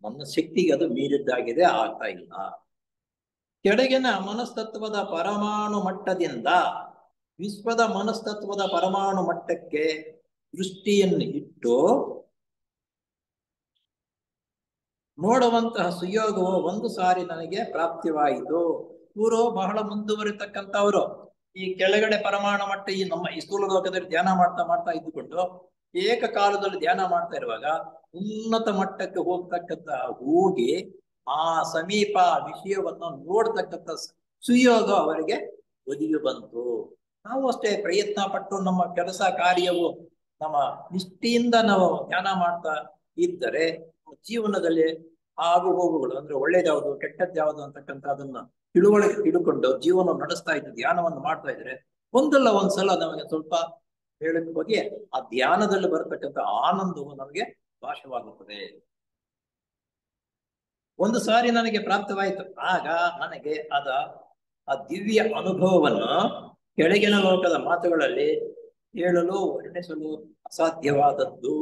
ನನ್ನ ಶಕ್ತಿಗೆ ಅದು ಮೀರಿದ್ದಾಗಿದೆ, ಆಗ್ತಾ ಇಲ್ಲ. ಕೆಳಗಿನ ಮನಸ್ತತ್ವದ ಪರಮಾಣು ಮಟ್ಟದಿಂದ ವಿಶ್ವದ ಮನಸ್ತತ್ವದ ಪರಮಾಣು ಮಟ್ಟಕ್ಕೆ ದೃಷ್ಟಿಯನ್ನು ಇಟ್ಟು ನೋಡುವಂತಹ ಸುಯೋಗವು ಒಂದು ಸಾರಿ ನನಗೆ ಪ್ರಾಪ್ತಿವಾಯಿತು. ಇವರು ಬಹಳ ಮುಂದುವರಿತಕ್ಕಂಥವ್ರು. ಈ ಕೆಳಗಡೆ ಪರಮಾಣು ಮಟ್ಟ ಈ ಸ್ಥೂಲ ಲೋಕದಲ್ಲಿ ಧ್ಯಾನ ಮಾಡ್ತಾ ಇದ್ದುಕೊಂಡು ಏಕಕಾಲದಲ್ಲಿ ಧ್ಯಾನ ಮಾಡ್ತಾ ಇರುವಾಗ ಉನ್ನತ ಮಟ್ಟಕ್ಕೆ ಹೋಗಿ ಆ ಸಮೀಪ ವಿಷಯವನ್ನು ನೋಡ್ತಕ್ಕಂಥ ಸುಯೋಗ ಅವರಿಗೆ ಒದಗಿ ಬಂತು. ನಾವು ಅಷ್ಟೇ ಪ್ರಯತ್ನ ಪಟ್ಟು ನಮ್ಮ ಕೆಲಸ ಕಾರ್ಯವು ನಮ್ಮ ನಿಷ್ಠೆಯಿಂದ ನಾವು ಧ್ಯಾನ ಮಾಡ್ತಾ ಇದ್ದರೆ ಜೀವನದಲ್ಲಿ ಆಗು ಹೋಗುಗಳು ಅಂದ್ರೆ ಒಳ್ಳೇದ್ಯಾವುದು ಕೆಟ್ಟದ್ದು ಯಾವುದು ಅಂತಕ್ಕಂಥ ಅದನ್ನ ತಿಳ್ಕೊಂಡು ಜೀವನ ನಡೆಸ್ತಾ ಇದ್ದು ಧ್ಯಾನವನ್ನು ಮಾಡ್ತಾ ಇದ್ರೆ ಒಂದಲ್ಲ ಒಂದ್ಸಲ ನಮಗೆ ಸ್ವಲ್ಪ ಹೇಳಕ್ ಹೋಗಿ ಆ ಧ್ಯಾನದಲ್ಲಿ ಬರತಕ್ಕಂಥ ಆನಂದವು ನಮಗೆ ಭಾಷವಾಗುತ್ತದೆ. ಒಂದು ಸಾರಿ ನನಗೆ ಪ್ರಾಪ್ತವಾಯಿತು. ಆಗ ನನಗೆ ಆ ದಿವ್ಯ ಅನುಭವವನ್ನು ಕೆಳಗಿನ ಲೋಕದ ಮಾತುಗಳಲ್ಲಿ ಹೇಳಲು ವರ್ಣಿಸಲು ಅಸಾಧ್ಯವಾದದ್ದು.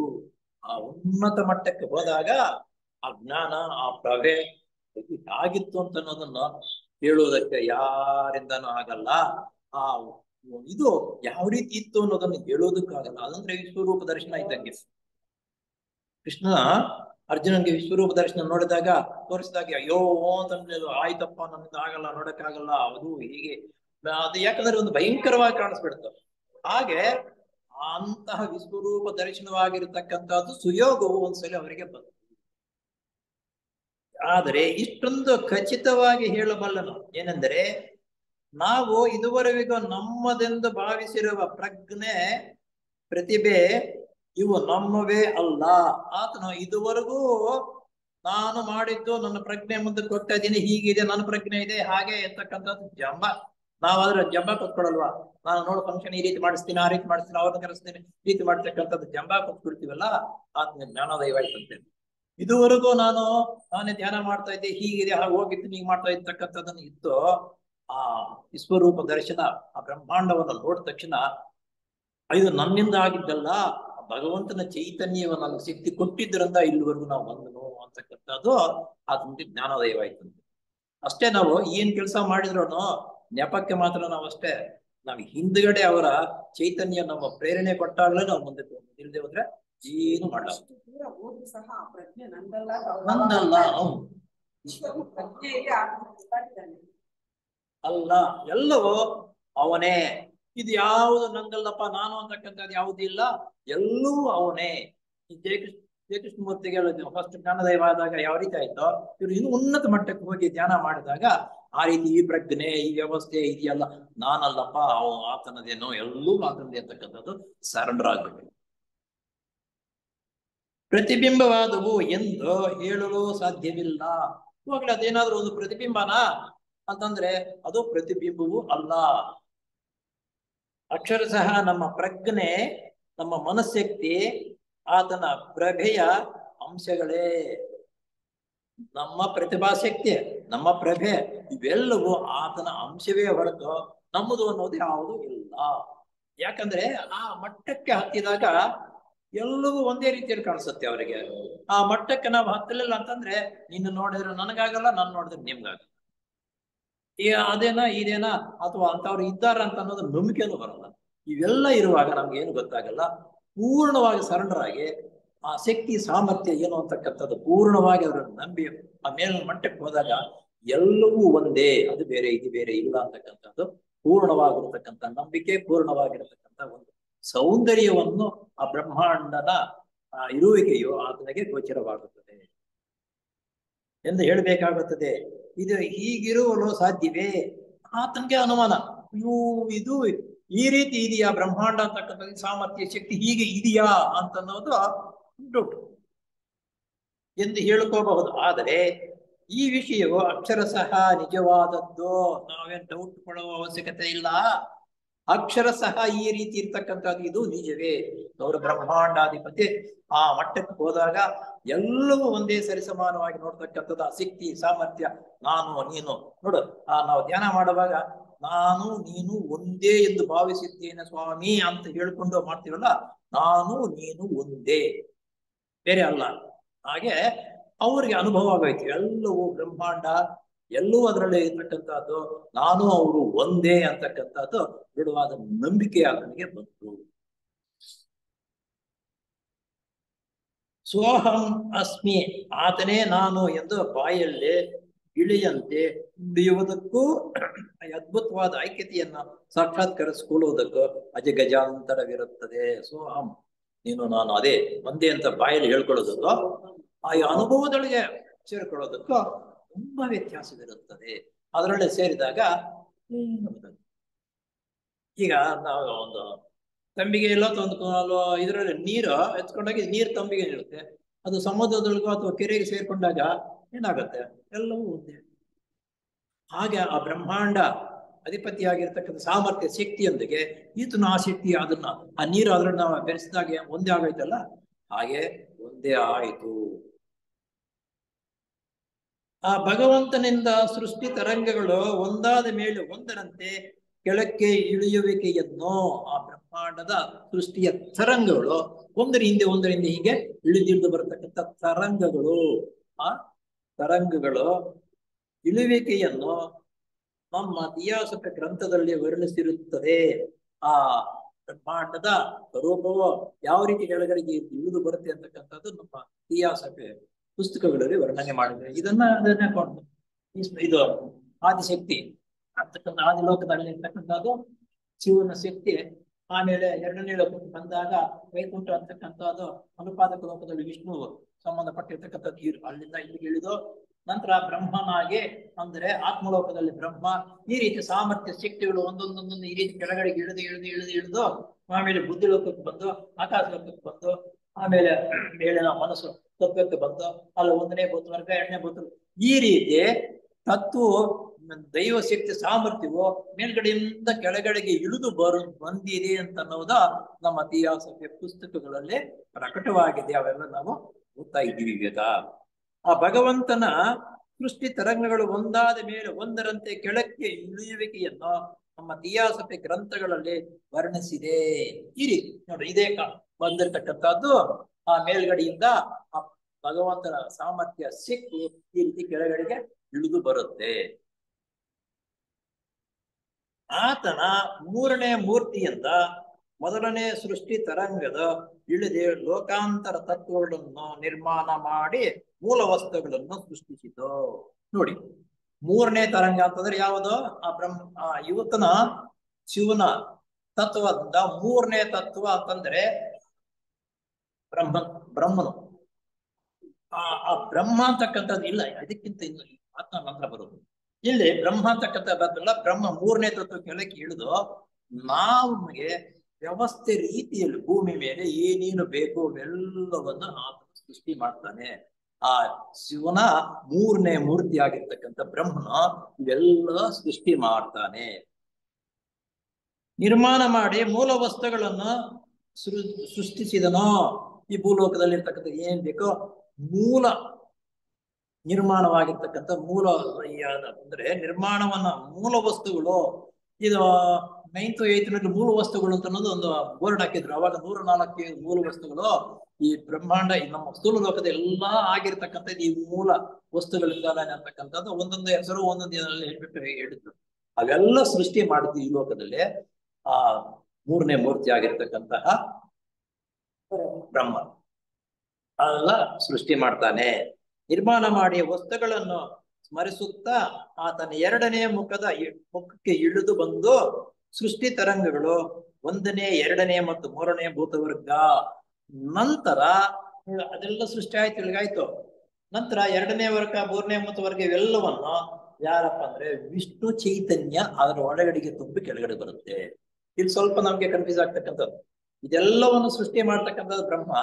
ಆ ಉನ್ನತ ಮಟ್ಟಕ್ಕೆ ಹೋದಾಗ ಆ ಜ್ಞಾನ ಆ ಪ್ರಭೆ ಆಗಿತ್ತು ಅಂತ ಅನ್ನೋದನ್ನ ಹೇಳುವುದಕ್ಕೆ ಯಾರಿಂದನೂ ಆಗಲ್ಲ. ಆ ಇದು ಯಾವ ರೀತಿ ಇತ್ತು ಅನ್ನೋದನ್ನು ಹೇಳೋದಕ್ಕಾಗಲ್ಲ. ಅದಂದ್ರೆ ವಿಶ್ವರೂಪ ದರ್ಶನ ಇದ್ದಂಗೆ. ಕೃಷ್ಣ ಅರ್ಜುನನ್ಗೆ ವಿಶ್ವರೂಪ ದರ್ಶನ ತೋರಿಸಿದಾಗ ಅಯ್ಯೋ ಅಂತಂದ್ರೆ ಆಯ್ತಪ್ಪ ನನ್ನಿಂದ ಆಗಲ್ಲ, ನೋಡಕ್ಕಾಗಲ್ಲ, ಅದು ಹೀಗೆ ಅದು ಯಾಕಂದ್ರೆ ಒಂದು ಭಯಂಕರವಾಗಿ ಕಾಣಿಸ್ಬಿಡ್ತು. ಹಾಗೆ ಅಂತಹ ವಿಶ್ವರೂಪ ದರ್ಶನವಾಗಿರತಕ್ಕಂಥದ್ದು ಸುಯೋಗವು ಒಂದ್ಸಲ ಅವರಿಗೆ ಬಂತು. ಆದರೆ ಇಷ್ಟೊಂದು ಖಚಿತವಾಗಿ ಹೇಳಬಲ್ಲನು ಏನೆಂದರೆ ನಾವು ಇದುವರೆಗೂ ನಮ್ಮದೆಂದು ಭಾವಿಸಿರುವ ಪ್ರಜ್ಞೆ ಪ್ರತಿಭೆ ಇವು ನಮ್ಮವೇ ಅಲ್ಲ. ಆತನು ಇದುವರೆಗೂ ನಾನು ಮಾಡಿದ್ದು ನನ್ನ ಪ್ರಜ್ಞೆ ಮುಂದೆ ಕೊಡ್ತಾ ಇದ್ದೀನಿ, ಹೀಗಿದೆ ನನ್ನ ಪ್ರಜ್ಞೆ ಇದೆ ಹಾಗೆ ಇರ್ತಕ್ಕಂಥದ್ದು ಜಂಬ. ನಾವಾದ್ರೆ ಜಂಬ ಕೊಟ್ಕೊಡಲ್ವಾ? ನಾನು ನೋಡು ಫಂಕ್ಷನ್ ಈ ರೀತಿ ಮಾಡಿಸ್ತೀನಿ, ಆ ರೀತಿ ಮಾಡಿಸ್ತೀನಿ, ಅವ್ರನ್ನ ಕರೆಸ್ತೀನಿ, ಈ ರೀತಿ ಮಾಡ್ತಕ್ಕಂಥದ್ದು ಜಂಬ ಕೊಟ್ಬಿಡ್ತೀವಲ್ಲ, ಆತ್ಮ ಜ್ಞಾನೋದಯ ಆಯ್ತಂತೇನೆ. ಇದುವರೆಗೂ ನಾನೇ ಧ್ಯಾನ ಮಾಡ್ತಾ ಇದ್ದೆ, ಹೀಗಿದೆ ಹಾಗೆ ಹೋಗಿತ್ತು ಹೀಗೆ ಮಾಡ್ತಾ ಇರ್ತಕ್ಕಂಥದ್ದನ್ನು ಇತ್ತು. ಆ ವಿಶ್ವರೂಪ ದರ್ಶನ ಆ ಬ್ರಹ್ಮಾಂಡವನ್ನು ನೋಡಿದ ತಕ್ಷಣ ಇದು ನನ್ನಿಂದ ಆಗಿದ್ದಲ್ಲ, ಭಗವಂತನ ಚೈತನ್ಯವ ನನಗೆ ಶಕ್ತಿ ಕೊಟ್ಟಿದ್ದರಿಂದ ಇಲ್ಲಿವರೆಗೂ ನಾವು ಬಂದನು ಅಂತಕ್ಕಂಥದ್ದು ಆತ್ಮಕ್ಕೆ ಜ್ಞಾನೋದಯವಾಯ್ತಂತೆ. ಅಷ್ಟೇ ನಾವು ಏನ್ ಕೆಲಸ ಮಾಡಿದ್ರು ನೆಪಕ್ಕೆ ಮಾತ್ರ ನಾವಷ್ಟೇ, ನಾವು ಹಿಂದ್ಗಡೆ ಅವರ ಚೈತನ್ಯ ನಮ್ಮ ಪ್ರೇರಣೆ ಕೊಟ್ಟಾಗಲೇ ನಾವು ಮುಂದೆ ಇಲ್ಲದೆ ಹೋದ್ರೆ ಏನು ಮಾಡಲ್ಲ. ನಂದಲ್ಲ ಅಲ್ಲ, ಎಲ್ಲವೂ ಅವನೇ. ಇದು ಯಾವುದು ನಂಗಲ್ಲಪ್ಪ ನಾನು ಅಂತಕ್ಕಂಥದ್ದು ಯಾವುದೂ ಇಲ್ಲ, ಎಲ್ಲವೂ ಅವನೇ. ಈ ಜಯಕೃಷ್ಣ ಮೂರ್ತಿಗೆ ಫಸ್ಟ್ ಜ್ಞಾನೋದಯ ಆದಾಗ ಯಾವ ರೀತಿ ಆಯ್ತೋ, ಇವರು ಇನ್ನು ಉನ್ನತ ಮಟ್ಟಕ್ಕೆ ಹೋಗಿ ಧ್ಯಾನ ಮಾಡಿದಾಗ ಆ ರೀತಿ ಈ ಪ್ರಜ್ಞೆ ಈ ವ್ಯವಸ್ಥೆ ಇದೆಯಲ್ಲ, ನಾನಲ್ಲಪ್ಪ ಆತನದೇನೋ, ಎಲ್ಲವೂ ಆತನದೇ ಅಂತಕ್ಕಂಥದ್ದು ಸರೆಂಡರ್ ಆಗ್ಬೇಕು. ಪ್ರತಿಬಿಂಬವಾದವು ಎಂದು ಹೇಳಲು ಸಾಧ್ಯವಿಲ್ಲ. ಇವಾಗಲೇ ಅದೇನಾದ್ರೂ ಒಂದು ಪ್ರತಿಬಿಂಬನಾ ಅಂತಂದ್ರೆ ಅದು ಪ್ರತಿಬಿಂಬವೂ ಅಲ್ಲ. ಅಕ್ಷರಶಃ ನಮ್ಮ ಪ್ರಜ್ಞೆ, ನಮ್ಮ ಮನಶಕ್ತಿ ಆತನ ಪ್ರಭೆಯ ಅಂಶಗಳೇ. ನಮ್ಮ ಪ್ರತಿಭಾಶಕ್ತಿ, ನಮ್ಮ ಪ್ರಭೆ ಇವೆಲ್ಲವೂ ಆತನ ಅಂಶವೇ ಹೊರತು ನಮ್ಮದು ಅನ್ನೋದು ಯಾವುದೂ ಇಲ್ಲ. ಯಾಕಂದ್ರೆ ಆ ಮಟ್ಟಕ್ಕೆ ಹತ್ತಿದಾಗ ಎಲ್ಲವೂ ಒಂದೇ ರೀತಿಯಲ್ಲಿ ಕಾಣಿಸುತ್ತೆ ಅವರಿಗೆ. ಆ ಮಟ್ಟಕ್ಕೆ ನಾವು ಹತ್ತಲಿಲ್ಲ ಅಂತಂದ್ರೆ ನಿನ್ನ ನೋಡಿದ್ರೆ ನನಗಾಗಲ್ಲ, ನಾನು ನೋಡಿದ್ರೆ ನಿಮ್ಗಾಗಲ್ಲ, ಅದೇನಾ ಇದೇನಾ ಅಥವಾ ಅಂತವ್ರು ಇದ್ದಾರ ಅಂತ ಅನ್ನೋದು ನಂಬಿಕೆನೂ ಬರಲ್ಲ. ಇವೆಲ್ಲ ಇರುವಾಗ ನಮ್ಗೆ ಏನು ಗೊತ್ತಾಗಲ್ಲ. ಪೂರ್ಣವಾಗಿ ಸರೆಂಡರ್ ಆಗಿ ಆ ಶಕ್ತಿ ಸಾಮರ್ಥ್ಯ ಏನು ಅಂತಕ್ಕಂಥದ್ದು ಪೂರ್ಣವಾಗಿ ಅವರನ್ನು ನಂಬಿ ಆ ಮೇಲಿನ ಮಟ್ಟಕ್ಕೆ ಹೋದಾಗ ಎಲ್ಲವೂ ಒಂದೇ, ಅದು ಬೇರೆ ಇದು ಬೇರೆ ಇಲ್ಲ ಅಂತಕ್ಕಂಥದ್ದು ಪೂರ್ಣವಾಗಿರತಕ್ಕಂಥ ನಂಬಿಕೆ, ಪೂರ್ಣವಾಗಿರತಕ್ಕಂಥ ಒಂದು ಸೌಂದರ್ಯವನ್ನು ಆ ಬ್ರಹ್ಮಾಂಡದ ಇರುವಿಕೆಯು ಆತನಿಗೆ ಗೋಚರವಾಗುತ್ತದೆ ಎಂದು ಹೇಳಬೇಕಾಗುತ್ತದೆ. ಇದು ಹೀಗಿರುವಲು ಸಾಧ್ಯವೇ? ಆತನಿಗೆ ಅನುಮಾನ, ಇದು ಈ ರೀತಿ ಇದೆಯಾ ಬ್ರಹ್ಮಾಂಡ ಅಂತಕ್ಕಂಥದ್ದು, ಸಾಮರ್ಥ್ಯ ಶಕ್ತಿ ಹೀಗೆ ಇದೆಯಾ ಅಂತನ್ನೋದು ಡೌಟ್ ಎಂದು ಹೇಳ್ಕೋಬಹುದು. ಆದರೆ ಈ ವಿಷಯವು ಅಕ್ಷರಶಃ ನಿಜವಾದದ್ದು, ನಾವೇನ್ ಡೌಟ್ ಪಡುವ ಅವಶ್ಯಕತೆ ಇಲ್ಲ. ಅಕ್ಷರಶಃ ಈ ರೀತಿ ಇರ್ತಕ್ಕಂಥದ್ದು ಇದು ನಿಜವೇ. ಅವರ ಬ್ರಹ್ಮಾಂಡಾಧಿಪತಿ ಆ ಮಟ್ಟಕ್ಕೆ ಹೋದಾಗ ಎಲ್ಲವೂ ಒಂದೇ ಸರಿಸಮಾನವಾಗಿ ನೋಡ್ತಕ್ಕಂಥದ್ದು ಆ ಶಕ್ತಿ ಸಾಮರ್ಥ್ಯ. ನಾನು ನೀನು ನೋಡು, ನಾವು ಧ್ಯಾನ ಮಾಡುವಾಗ ನಾನು ನೀನು ಒಂದೇ ಎಂದು ಭಾವಿಸಿದ್ದೇನೆ ಸ್ವಾಮಿ ಅಂತ ಹೇಳ್ಕೊಂಡು ಮಾಡ್ತೀವಲ್ಲ, ನಾನು ನೀನು ಒಂದೇ, ಬೇರೆ ಅಲ್ಲ. ಹಾಗೆ ಅವ್ರಿಗೆ ಅನುಭವ ಆಗೋಯ್ತು, ಎಲ್ಲವೂ ಬ್ರಹ್ಮಾಂಡ ಎಲ್ಲವೂ ಅದರಲ್ಲಿ ಇರ್ತಕ್ಕಂಥದ್ದು, ನಾನು ಅವರು ಒಂದೇ ಅಂತಕ್ಕಂಥದ್ದು ದೃಢವಾದ ನಂಬಿಕೆ ಆತನಿಗೆ ಬಂತು. ಸೋಹಂ ಅಸ್ಮಿ, ಆತನೇ ನಾನು ಎಂದು ಬಾಯಲ್ಲಿ ಇಳಿಯಂತೆ ನುಡಿಯುವುದಕ್ಕೂ ಅದ್ಭುತವಾದ ಐಕ್ಯತೆಯನ್ನ ಸಾಕ್ಷಾತ್ಕರಿಸಿಕೊಳ್ಳುವುದಕ್ಕೂ ಅಜಗಜಾಂತರವಿರುತ್ತದೆ. ಸೋಹಂ ನೀನು ನಾನು ಅದೇ ಒಂದೇ ಅಂತ ಬಾಯಲ್ಲಿ ಹೇಳ್ಕೊಳ್ಳೋದಕ್ಕೂ ಆ ಅನುಭವದೊಳಗೆ ಸೇರಿಕೊಳ್ಳೋದಕ್ಕೂ ತುಂಬಾ ವ್ಯತ್ಯಾಸವಿರುತ್ತದೆ. ಅದರೊಳಗೆ ಸೇರಿದಾಗ ಈಗ ನಾವು ಒಂದು ತಂಬಿಗೆ ಎಲ್ಲ ತಂದು ಇದರಲ್ಲಿ ನೀರು ಎತ್ಕೊಂಡಾಗ ನೀರು ತಂಬಿಗೆ ಇರುತ್ತೆ, ಅದು ಸಮುದ್ರದೊಳಗೂ ಅಥವಾ ಕೆರೆಗೆ ಸೇರ್ಕೊಂಡಾಗ ಏನಾಗುತ್ತೆ, ಎಲ್ಲವೂ ಒಂದೇ. ಹಾಗೆ ಆ ಬ್ರಹ್ಮಾಂಡ ಅಧಿಪತಿಯಾಗಿರ್ತಕ್ಕಂಥ ಸಾಮರ್ಥ್ಯ ಶಕ್ತಿಯೊಂದಿಗೆ ಈತನ ಆ ಶಕ್ತಿ ಅದನ್ನ ಆ ನೀರು ಅದನ್ನ ನಾವು ಬೆರೆಸಿದಾಗ ಒಂದೇ ಆಗೋಯ್ತಲ್ಲ, ಹಾಗೆ ಒಂದೇ ಆಯಿತು. ಆ ಭಗವಂತನಿಂದ ಸೃಷ್ಟಿ ತರಂಗಗಳು ಒಂದಾದ ಮೇಲೆ ಒಂದರಂತೆ ಕೆಳಕ್ಕೆ ಇಳಿಯುವಿಕೆಯನ್ನು, ಆ ಬ್ರಹ್ಮಾಂಡದ ಸೃಷ್ಟಿಯ ತರಂಗಗಳು ಒಂದರ ಹಿಂದೆ ಹೀಗೆ ಇಳಿದಿಳಿದು ಬರತಕ್ಕಂಥ ತರಂಗಗಳು, ಆ ತರಂಗಗಳು ಇಳುವಿಕೆಯನ್ನು ನಮ್ಮ ಇತಿಹಾಸಕ ಗ್ರಂಥದಲ್ಲಿ ವರ್ಣಿಸಿರುತ್ತದೆ. ಆ ಬ್ರಹ್ಮಾಂಡದ ಸ್ವರೂಪವು ಯಾವ ರೀತಿ ಕೆಳಗಡೆಗೆ ಇಳಿದು ಬರುತ್ತೆ ಅಂತಕ್ಕಂಥದ್ದು ನಮ್ಮ ಇತಿಹಾಸಕ ಪುಸ್ತಕಗಳಲ್ಲಿ ವರ್ಣನೆ ಮಾಡಿದ್ದಾರೆ. ಅದನ್ನೇ ಕೊಂಡು ಇದು ಆದಿಶಕ್ತಿ ಅಂತಕ್ಕಂಥ ಆದಿಲೋಕದಲ್ಲಿ ಇರ್ತಕ್ಕಂಥದ್ದು ಶಿವನ ಶಕ್ತಿ. ಆಮೇಲೆ ಎರಡನೇ ಲೋಕಕ್ಕೆ ಬಂದಾಗ ವೈಕುಂಠ ಅಂತಕ್ಕಂಥದ್ದು ಅನುಪಾದಕ ಲೋಕದಲ್ಲಿ ವಿಷ್ಣು ಸಂಬಂಧಪಟ್ಟಿರ್ತಕ್ಕಂಥದ್ದು ಅಲ್ಲಿಂದ ಇಲ್ಲಿಗೆ ಇಳಿದು ನಂತರ ಬ್ರಹ್ಮನಾಗಿ ಅಂದ್ರೆ ಆತ್ಮಲೋಕದಲ್ಲಿ ಬ್ರಹ್ಮ. ಈ ರೀತಿ ಸಾಮರ್ಥ್ಯ ಶಕ್ತಿಗಳು ಒಂದೊಂದೊಂದೊಂದು ಈ ರೀತಿ ಕೆಳಗಡೆಗೆ ಇಳಿದು ಆಮೇಲೆ ಬುದ್ಧಿ ಲೋಕಕ್ಕೆ ಬಂದು ಆಕಾಶ ಲೋಕಕ್ಕೆ ಬಂದು ಆಮೇಲೆ ಮೇಲಿನ ಮನಸ್ಸು ತತ್ವಕ್ಕೆ ಬಂದು ಅಲ್ಲಿ ಒಂದನೇ ಭೂತವರ್ಗ ಎರಡನೇ ಭೂತ, ಈ ರೀತಿ ತತ್ವ ದೈವ ಶಕ್ತಿ ಸಾಮರ್ಥ್ಯವು ಮೇಲ್ಗಡೆಯಿಂದ ಕೆಳಗಡೆಗೆ ಇಳಿದು ಬಂದಿದೆ ಅಂತ ಅನ್ನೋದ ನಮ್ಮ ಇತಿಹಾಸಕ್ಕೆ ಪುಸ್ತಕಗಳಲ್ಲಿ ಪ್ರಕಟವಾಗಿದೆ. ಅವೆಲ್ಲ ನಾವು ಓದ್ತಾ ಇದ್ದೀವಿ ಈಗ. ಆ ಭಗವಂತನ ಸೃಷ್ಟಿ ತರಂಗಗಳು ಒಂದಾದ ಮೇಲೆ ಒಂದರಂತೆ ಕೆಳಕ್ಕೆ ಇಳಿಯುವಿಕೆಯನ್ನು ನಮ್ಮ ಇತಿಹಾಸಕ್ಕೆ ಗ್ರಂಥಗಳಲ್ಲಿ ವರ್ಣಿಸಿದೆ. ಈ ರೀತಿ ನೋಡ್ರಿ, ಇದೇ ಬಂದಿರತಕ್ಕಂಥದ್ದು ಆ ಮೇಲ್ಗಡೆಯಿಂದ ಆ ಭಗವಂತನ ಸಾಮರ್ಥ್ಯ ಶಕ್ತಿ ಈ ರೀತಿ ಕೆಳಗಡೆಗೆ ಇಳಿದು ಬರುತ್ತೆ. ಆತನ ಮೂರನೇ ಮೂರ್ತಿಯಿಂದ ಮೊದಲನೇ ಸೃಷ್ಟಿ ತರಂಗದ ಇಳಿದೆ ಲೋಕಾಂತರ ತತ್ವಗಳನ್ನು ನಿರ್ಮಾಣ ಮಾಡಿ ಮೂಲ ವಸ್ತುಗಳನ್ನು ಸೃಷ್ಟಿಸಿತು. ನೋಡಿ, ಮೂರನೇ ತರಂಗ ಅಂತಂದ್ರೆ ಯಾವುದು? ಆ ಇವತ್ತನ ಶಿವನ ತತ್ವದಿಂದ ಮೂರನೇ ತತ್ವ ಅಂತಂದ್ರೆ ಬ್ರಹ್ಮನು. ಆ ಬ್ರಹ್ಮ ಅಂತಕ್ಕಂಥದ್ದು ಇಲ್ಲ, ಅದಕ್ಕಿಂತ ಇನ್ನು ಆತ್ಮ ನಂತರ ಬರುವುದು. ಇಲ್ಲಿ ಬ್ರಹ್ಮ ಅಂತಕ್ಕಂಥ ಬದಲ ಬ್ರಹ್ಮ ಮೂರನೇ ತತ್ವ ಕೆಳಕ್ಕೆ ಇಳಿದು ನಮಗೆ ವ್ಯವಸ್ಥೆ ರೀತಿಯಲ್ಲಿ ಭೂಮಿ ಮೇಲೆ ಏನೇನು ಬೇಕು ಅವೆಲ್ಲವನ್ನು ಆತನ ಸೃಷ್ಟಿ ಮಾಡ್ತಾನೆ. ಆ ಶಿವನ ಮೂರನೇ ಮೂರ್ತಿ ಆಗಿರ್ತಕ್ಕಂಥ ಬ್ರಹ್ಮನ ಇವೆಲ್ಲ ಸೃಷ್ಟಿ ಮಾಡ್ತಾನೆ. ನಿರ್ಮಾಣ ಮಾಡಿ ಮೂಲ ವಸ್ತುಗಳನ್ನು ಸೃಷ್ಟಿಸಿದನೋ. ಈ ಭೂಲೋಕದಲ್ಲಿ ಇರ್ತಕ್ಕಂಥ ಏನ್ ಬೇಕೋ ಮೂಲ ನಿರ್ಮಾಣವಾಗಿರ್ತಕ್ಕಂಥ ಮೂಲ ಅಂದ್ರೆ ನಿರ್ಮಾಣವನ್ನ ಮೂಲ ವಸ್ತುಗಳು. ಇದು 9th 8th ಮೂಲ ವಸ್ತುಗಳು ಅಂತ ಅನ್ನೋದು ಒಂದು ಬೋರ್ಡ್ ಹಾಕಿದ್ರು. ಅವಾಗ 104 ಮೂಲ ವಸ್ತುಗಳು ಈ ಬ್ರಹ್ಮಾಂಡ ನಮ್ಮ ಸ್ಥೂಲ ಲೋಕದ ಎಲ್ಲಾ ಆಗಿರ್ತಕ್ಕಂಥದ್ದು ಈ ಮೂಲ ವಸ್ತುಗಳಿಂದಾನೆ ಅಂತಕ್ಕಂಥದ್ದು ಒಂದೊಂದು ಹೆಸರು ಒಂದೊಂದು ಹೇಳ್ಬಿಟ್ಟು ಹೇಳಿದ್ರು. ಅವೆಲ್ಲ ಸೃಷ್ಟಿ ಮಾಡಿದ್ವಿ ಈ ಲೋಕದಲ್ಲಿ. ಆ ಮೂರನೇ ಮೂರ್ತಿ ಆಗಿರ್ತಕ್ಕಂತಹ ಬ್ರಹ್ಮ ಅದೆಲ್ಲ ಸೃಷ್ಟಿ ಮಾಡ್ತಾನೆ. ನಿರ್ಮಾಣ ಮಾಡಿ ವಸ್ತುಗಳನ್ನು ಸ್ಮರಿಸುತ್ತಾ ಆತನ ಎರಡನೇ ಮುಖಕ್ಕೆ ಇಳಿದು ಬಂದು ಸೃಷ್ಟಿ ತರಂಗಗಳು 1ನೇ 2ನೇ ಮತ್ತು 3ನೇ ಭೂತವರ್ಗ. ನಂತರ ಅದೆಲ್ಲ ಸೃಷ್ಟಿ ಆಯ್ತು, ಇಲ್ಲಿಗಾಯ್ತು. ನಂತರ 2ನೇ ವರ್ಗ 3ನೇ ಭೂತವರ್ಗ ಇವೆಲ್ಲವನ್ನು ಯಾರಪ್ಪ ಅಂದ್ರೆ ವಿಷ್ಣು ಚೈತನ್ಯ ಅದರ ಒಳಗಡೆಗೆ ತುಂಬಿ ಕೆಳಗಡೆ ಬರುತ್ತೆ. ಇಲ್ಲಿ ಸ್ವಲ್ಪ ನಮ್ಗೆ ಕನ್ಫ್ಯೂಸ್ ಆಗ್ತಕ್ಕಂಥದ್ದು. ಇದೆಲ್ಲವನ್ನು ಸೃಷ್ಟಿ ಮಾಡ್ತಕ್ಕಂಥದ್ದು ಬ್ರಹ್ಮ,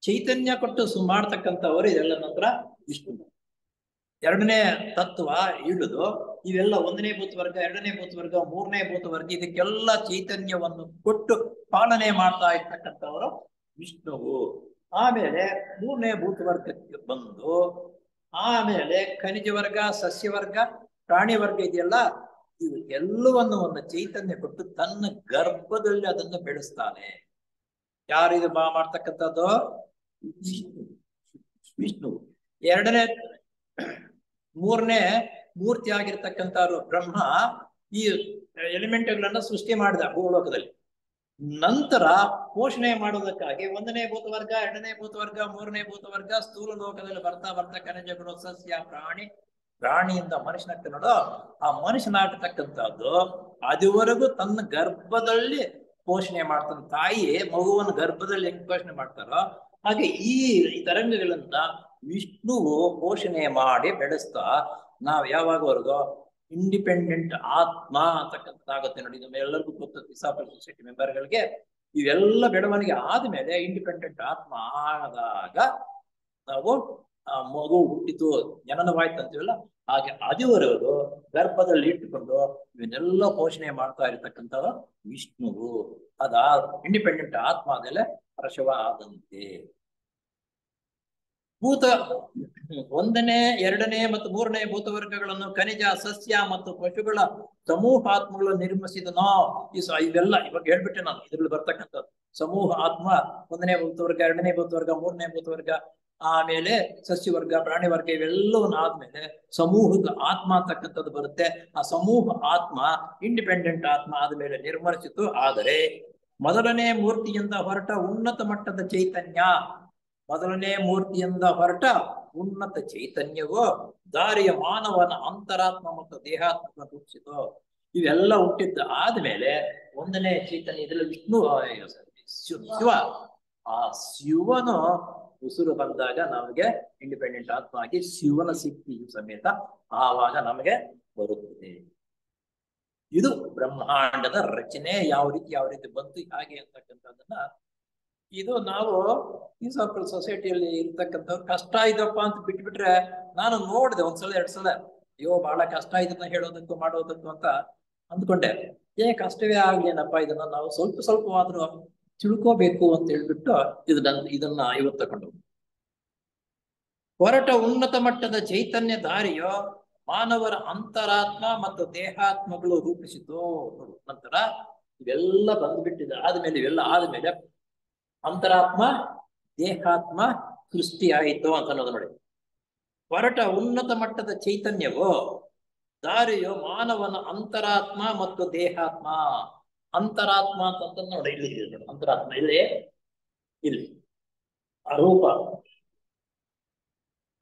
ಚೈತನ್ಯ ಕೊಟ್ಟು ಮಾಡ್ತಕ್ಕಂಥವರು ಇದೆಲ್ಲ ನಂತರ ವಿಷ್ಣು. 2ನೇ ತತ್ವ ಇಳಿದು ಇವೆಲ್ಲ 1ನೇ ಭೂತವರ್ಗ 2ನೇ ಭೂತವರ್ಗ 3ನೇ ಭೂತವರ್ಗ ಇದಕ್ಕೆಲ್ಲ ಚೈತನ್ಯವನ್ನು ಕೊಟ್ಟು ಪಾಲನೆ ಮಾಡ್ತಾ ಇರ್ತಕ್ಕಂಥವರು ವಿಷ್ಣುವು. ಆಮೇಲೆ 3ನೇ ಭೂತವರ್ಗಕ್ಕೆ ಬಂದು ಆಮೇಲೆ ಖನಿಜ ವರ್ಗ ಸಸ್ಯವರ್ಗ ಪ್ರಾಣಿ ವರ್ಗ ಇದೆಯಲ್ಲ ಇವೆಲ್ಲವನ್ನು ಒಂದು ಚೈತನ್ಯ ಕೊಟ್ಟು ತನ್ನ ಗರ್ಭದಲ್ಲಿ ಅದನ್ನು ಬೆಳೆಸ್ತಾನೆ. ಯಾರು ಇದು ಮಾಡ್ತಕ್ಕಂಥದ್ದು? ವಿಷ್ಣು. 3ನೇ ಮೂರ್ತಿ ಆಗಿರ್ತಕ್ಕಂಥವ್ರು ಬ್ರಹ್ಮ ಈ ಎಲಿಮೆಂಟ್ಗಳನ್ನ ಸೃಷ್ಟಿ ಮಾಡಿದ ಭೂಲೋಕದಲ್ಲಿ. ನಂತರ ಪೋಷಣೆ ಮಾಡೋದಕ್ಕಾಗಿ 1ನೇ ಭೂತವರ್ಗ 2ನೇ ಭೂತವರ್ಗ 3ನೇ ಭೂತವರ್ಗ ಸ್ಥೂಲ ಲೋಕದಲ್ಲಿ ಬರ್ತಾ ಖನಿಜಗಳು ಸಸ್ಯ ಪ್ರಾಣಿಯಿಂದ ಮನುಷ್ಯನಾಗ್ತ ನೋಡೋ ಆ ಮನುಷ್ಯನಾಗತಕ್ಕಂಥದ್ದು ಅದುವರೆಗೂ ತನ್ನ ಗರ್ಭದಲ್ಲಿ ಪೋಷಣೆ ಮಾಡ್ತಾನೆ. ತಾಯಿ ಮಗುವನ್ನು ಗರ್ಭದಲ್ಲಿ ಹೆಂಗ್ ಪೋಷಣೆ ಮಾಡ್ತಾರೋ ಹಾಗೆ ಈ ತರಂಗಗಳಿಂದ ವಿಷ್ಣುವು ಪೋಷಣೆ ಮಾಡಿ ಬೆಳೆಸ್ತಾ ನಾವ್ ಯಾವಾಗವರೆಗೂ ಇಂಡಿಪೆಂಡೆಂಟ್ ಆತ್ಮ ಅಂತಕ್ಕಂಥದ್ದಾಗುತ್ತೆ ನೋಡಿ. ಇದು ಎಲ್ಲರಿಗೂ ಗೊತ್ತು ಡಿಸಾಬಲ್ ಸೊಸೈಟಿ ಮೆಂಬರ್ಗಳಿಗೆ. ಇವೆಲ್ಲ ಬೆಳವಣಿಗೆ ಆದ್ಮೇಲೆ ಇಂಡಿಪೆಂಡೆಂಟ್ ಆತ್ಮ ಆದಾಗ ನಾವು ಆ ಮಗು ಹುಟ್ಟಿತು ಜನನವಾಯ್ತು ಅಂತೀವಲ್ಲ ಹಾಗೆ ಅದುವರೆಗೂ ಗರ್ಭದಲ್ಲಿ ಇಟ್ಟುಕೊಂಡು ಇವನ್ನೆಲ್ಲ ಪೋಷಣೆ ಮಾಡ್ತಾ ಇರತಕ್ಕಂಥವ ವಿಷ್ಣುವು. ಅದ ಇಂಡಿಪೆಂಡೆಂಟ್ ಆತ್ಮ ಆದಮೇಲೆ ಪ್ರಸವ ಆದಂತೆ. 1ನೇ 2ನೇ ಮತ್ತು 3ನೇ ಭೂತವರ್ಗಗಳನ್ನು ಖನಿಜ ಸಸ್ಯ ಮತ್ತು ಪಶುಗಳ ಸಮೂಹ ಆತ್ಮಗಳು ನಿರ್ಮಿಸಿದನೋ. ಇವೆಲ್ಲ ಇವಾಗ ಹೇಳ್ಬಿಟ್ಟೆ ನಾನು. ಇದ್ರಲ್ಲಿ ಬರ್ತಕ್ಕಂಥದ್ದು ಸಮೂಹ ಆತ್ಮ 1ನೇ ಭೂತವರ್ಗ 2ನೇ ಭೂತವರ್ಗ 3ನೇ ಭೂತವರ್ಗ ಆಮೇಲೆ ಸಸ್ಯವರ್ಗ ಪ್ರಾಣಿ ವರ್ಗ ಇವೆಲ್ಲವನ್ನ ಆದ್ಮೇಲೆ ಸಮೂಹದ ಆತ್ಮ ಅಂತಕ್ಕಂಥದ್ದು ಬರುತ್ತೆ. ಆ ಸಮೂಹ ಆತ್ಮ ಇಂಡಿಪೆಂಡೆಂಟ್ ಆತ್ಮ ಆದ್ಮೇಲೆ ನಿರ್ಮರಿಸಿತು. ಆದರೆ ಮೊದಲನೇ ಮೂರ್ತಿಯಿಂದ ಹೊರಟ ಉನ್ನತ ಮಟ್ಟದ ಚೈತನ್ಯ ಉನ್ನತ ಚೈತನ್ಯವು ದಾರಿಯ ಮಾನವನ ಅಂತರಾತ್ಮ ಮತ್ತು ದೇಹಾತ್ಮ ರೂಪಿಸಿತು. ಇವೆಲ್ಲ ಹುಟ್ಟಿದ್ದ ಆದ್ಮೇಲೆ 1ನೇ ಚೈತನ್ಯ ಇದರಲ್ಲಿ ವಿಷ್ಣು ಶಿವ. ಆ ಶಿವನು ಉಸಿರು ಬಂದಾಗ ನಮಗೆ ಇಂಡಿಪೆಂಡೆಂಟ್ ಆತ್ಮ ಆಗಿ ಶಿವನ ಶಕ್ತಿಯು ಸಮೇತ ಆವಾಗ ನಮಗೆ ಬರುತ್ತದೆ. ಇದು ಬ್ರಹ್ಮಾಂಡದ ರಚನೆ ಯಾವ ರೀತಿ ಬಂತು ಹಾಗೆ ಅಂತಕ್ಕಂಥದ್ದನ್ನ ಇದು ನಾವು ಈ ಸರ್ಕಲ್ ಸೊಸೈಟಿಯಲ್ಲಿ ಇರ್ತಕ್ಕಂಥವ್ರು ಕಷ್ಟ ಇದಪ್ಪ ಅಂತ ಬಿಟ್ಬಿಟ್ರೆ ನಾನು ನೋಡಿದೆ 1 ಸಲ 2 ಸಲ ಅಯ್ಯೋ ಬಹಳ ಕಷ್ಟ ಇದನ್ನ ಹೇಳೋದಕ್ಕೂ ಮಾಡೋದಕ್ಕೂ ಅಂತ ಅಂದ್ಕೊಂಡೆ. ಕಷ್ಟವೇ ಆಗ್ಲೇನಪ್ಪ, ಇದನ್ನ ನಾವು ಸ್ವಲ್ಪವಾದ್ರೂ ತಿಳ್ಕೋಬೇಕು ಅಂತ ಹೇಳ್ಬಿಟ್ಟು ಇದನ್ನ ಇವತ್ತು ತಗೊಂಡು ಹೊರಟ ಉನ್ನತ ಮಟ್ಟದ ಚೈತನ್ಯ ದಾರಿಯು ಮಾನವರ ಅಂತರಾತ್ಮ ಮತ್ತು ದೇಹಾತ್ಮಗಳು ರೂಪಿಸಿತು. ನಂತರ ಇವೆಲ್ಲ ಬಂದ್ಬಿಟ್ಟಿದೆ ಆದ್ಮೇಲೆ ಇವೆಲ್ಲ ಆದ್ಮೇಲೆ ಅಂತರಾತ್ಮ ದೇಹಾತ್ಮ ಸೃಷ್ಟಿ ಆಯಿತು ಅಂತ ಅನ್ನೋದು ನೋಡಿ. ಹೊರಟ ಉನ್ನತ ಮಟ್ಟದ ಚೈತನ್ಯವು ದಾರಿಯು ಮಾನವನ ಅಂತರಾತ್ಮ ಮತ್ತು ದೇಹಾತ್ಮ. ಅಂತರಾತ್ಮ ಅಂತ ನೋಡಿ ಇಲ್ಲಿ ಅಂತರಾತ್ಮ ಇಲ್ಲಿ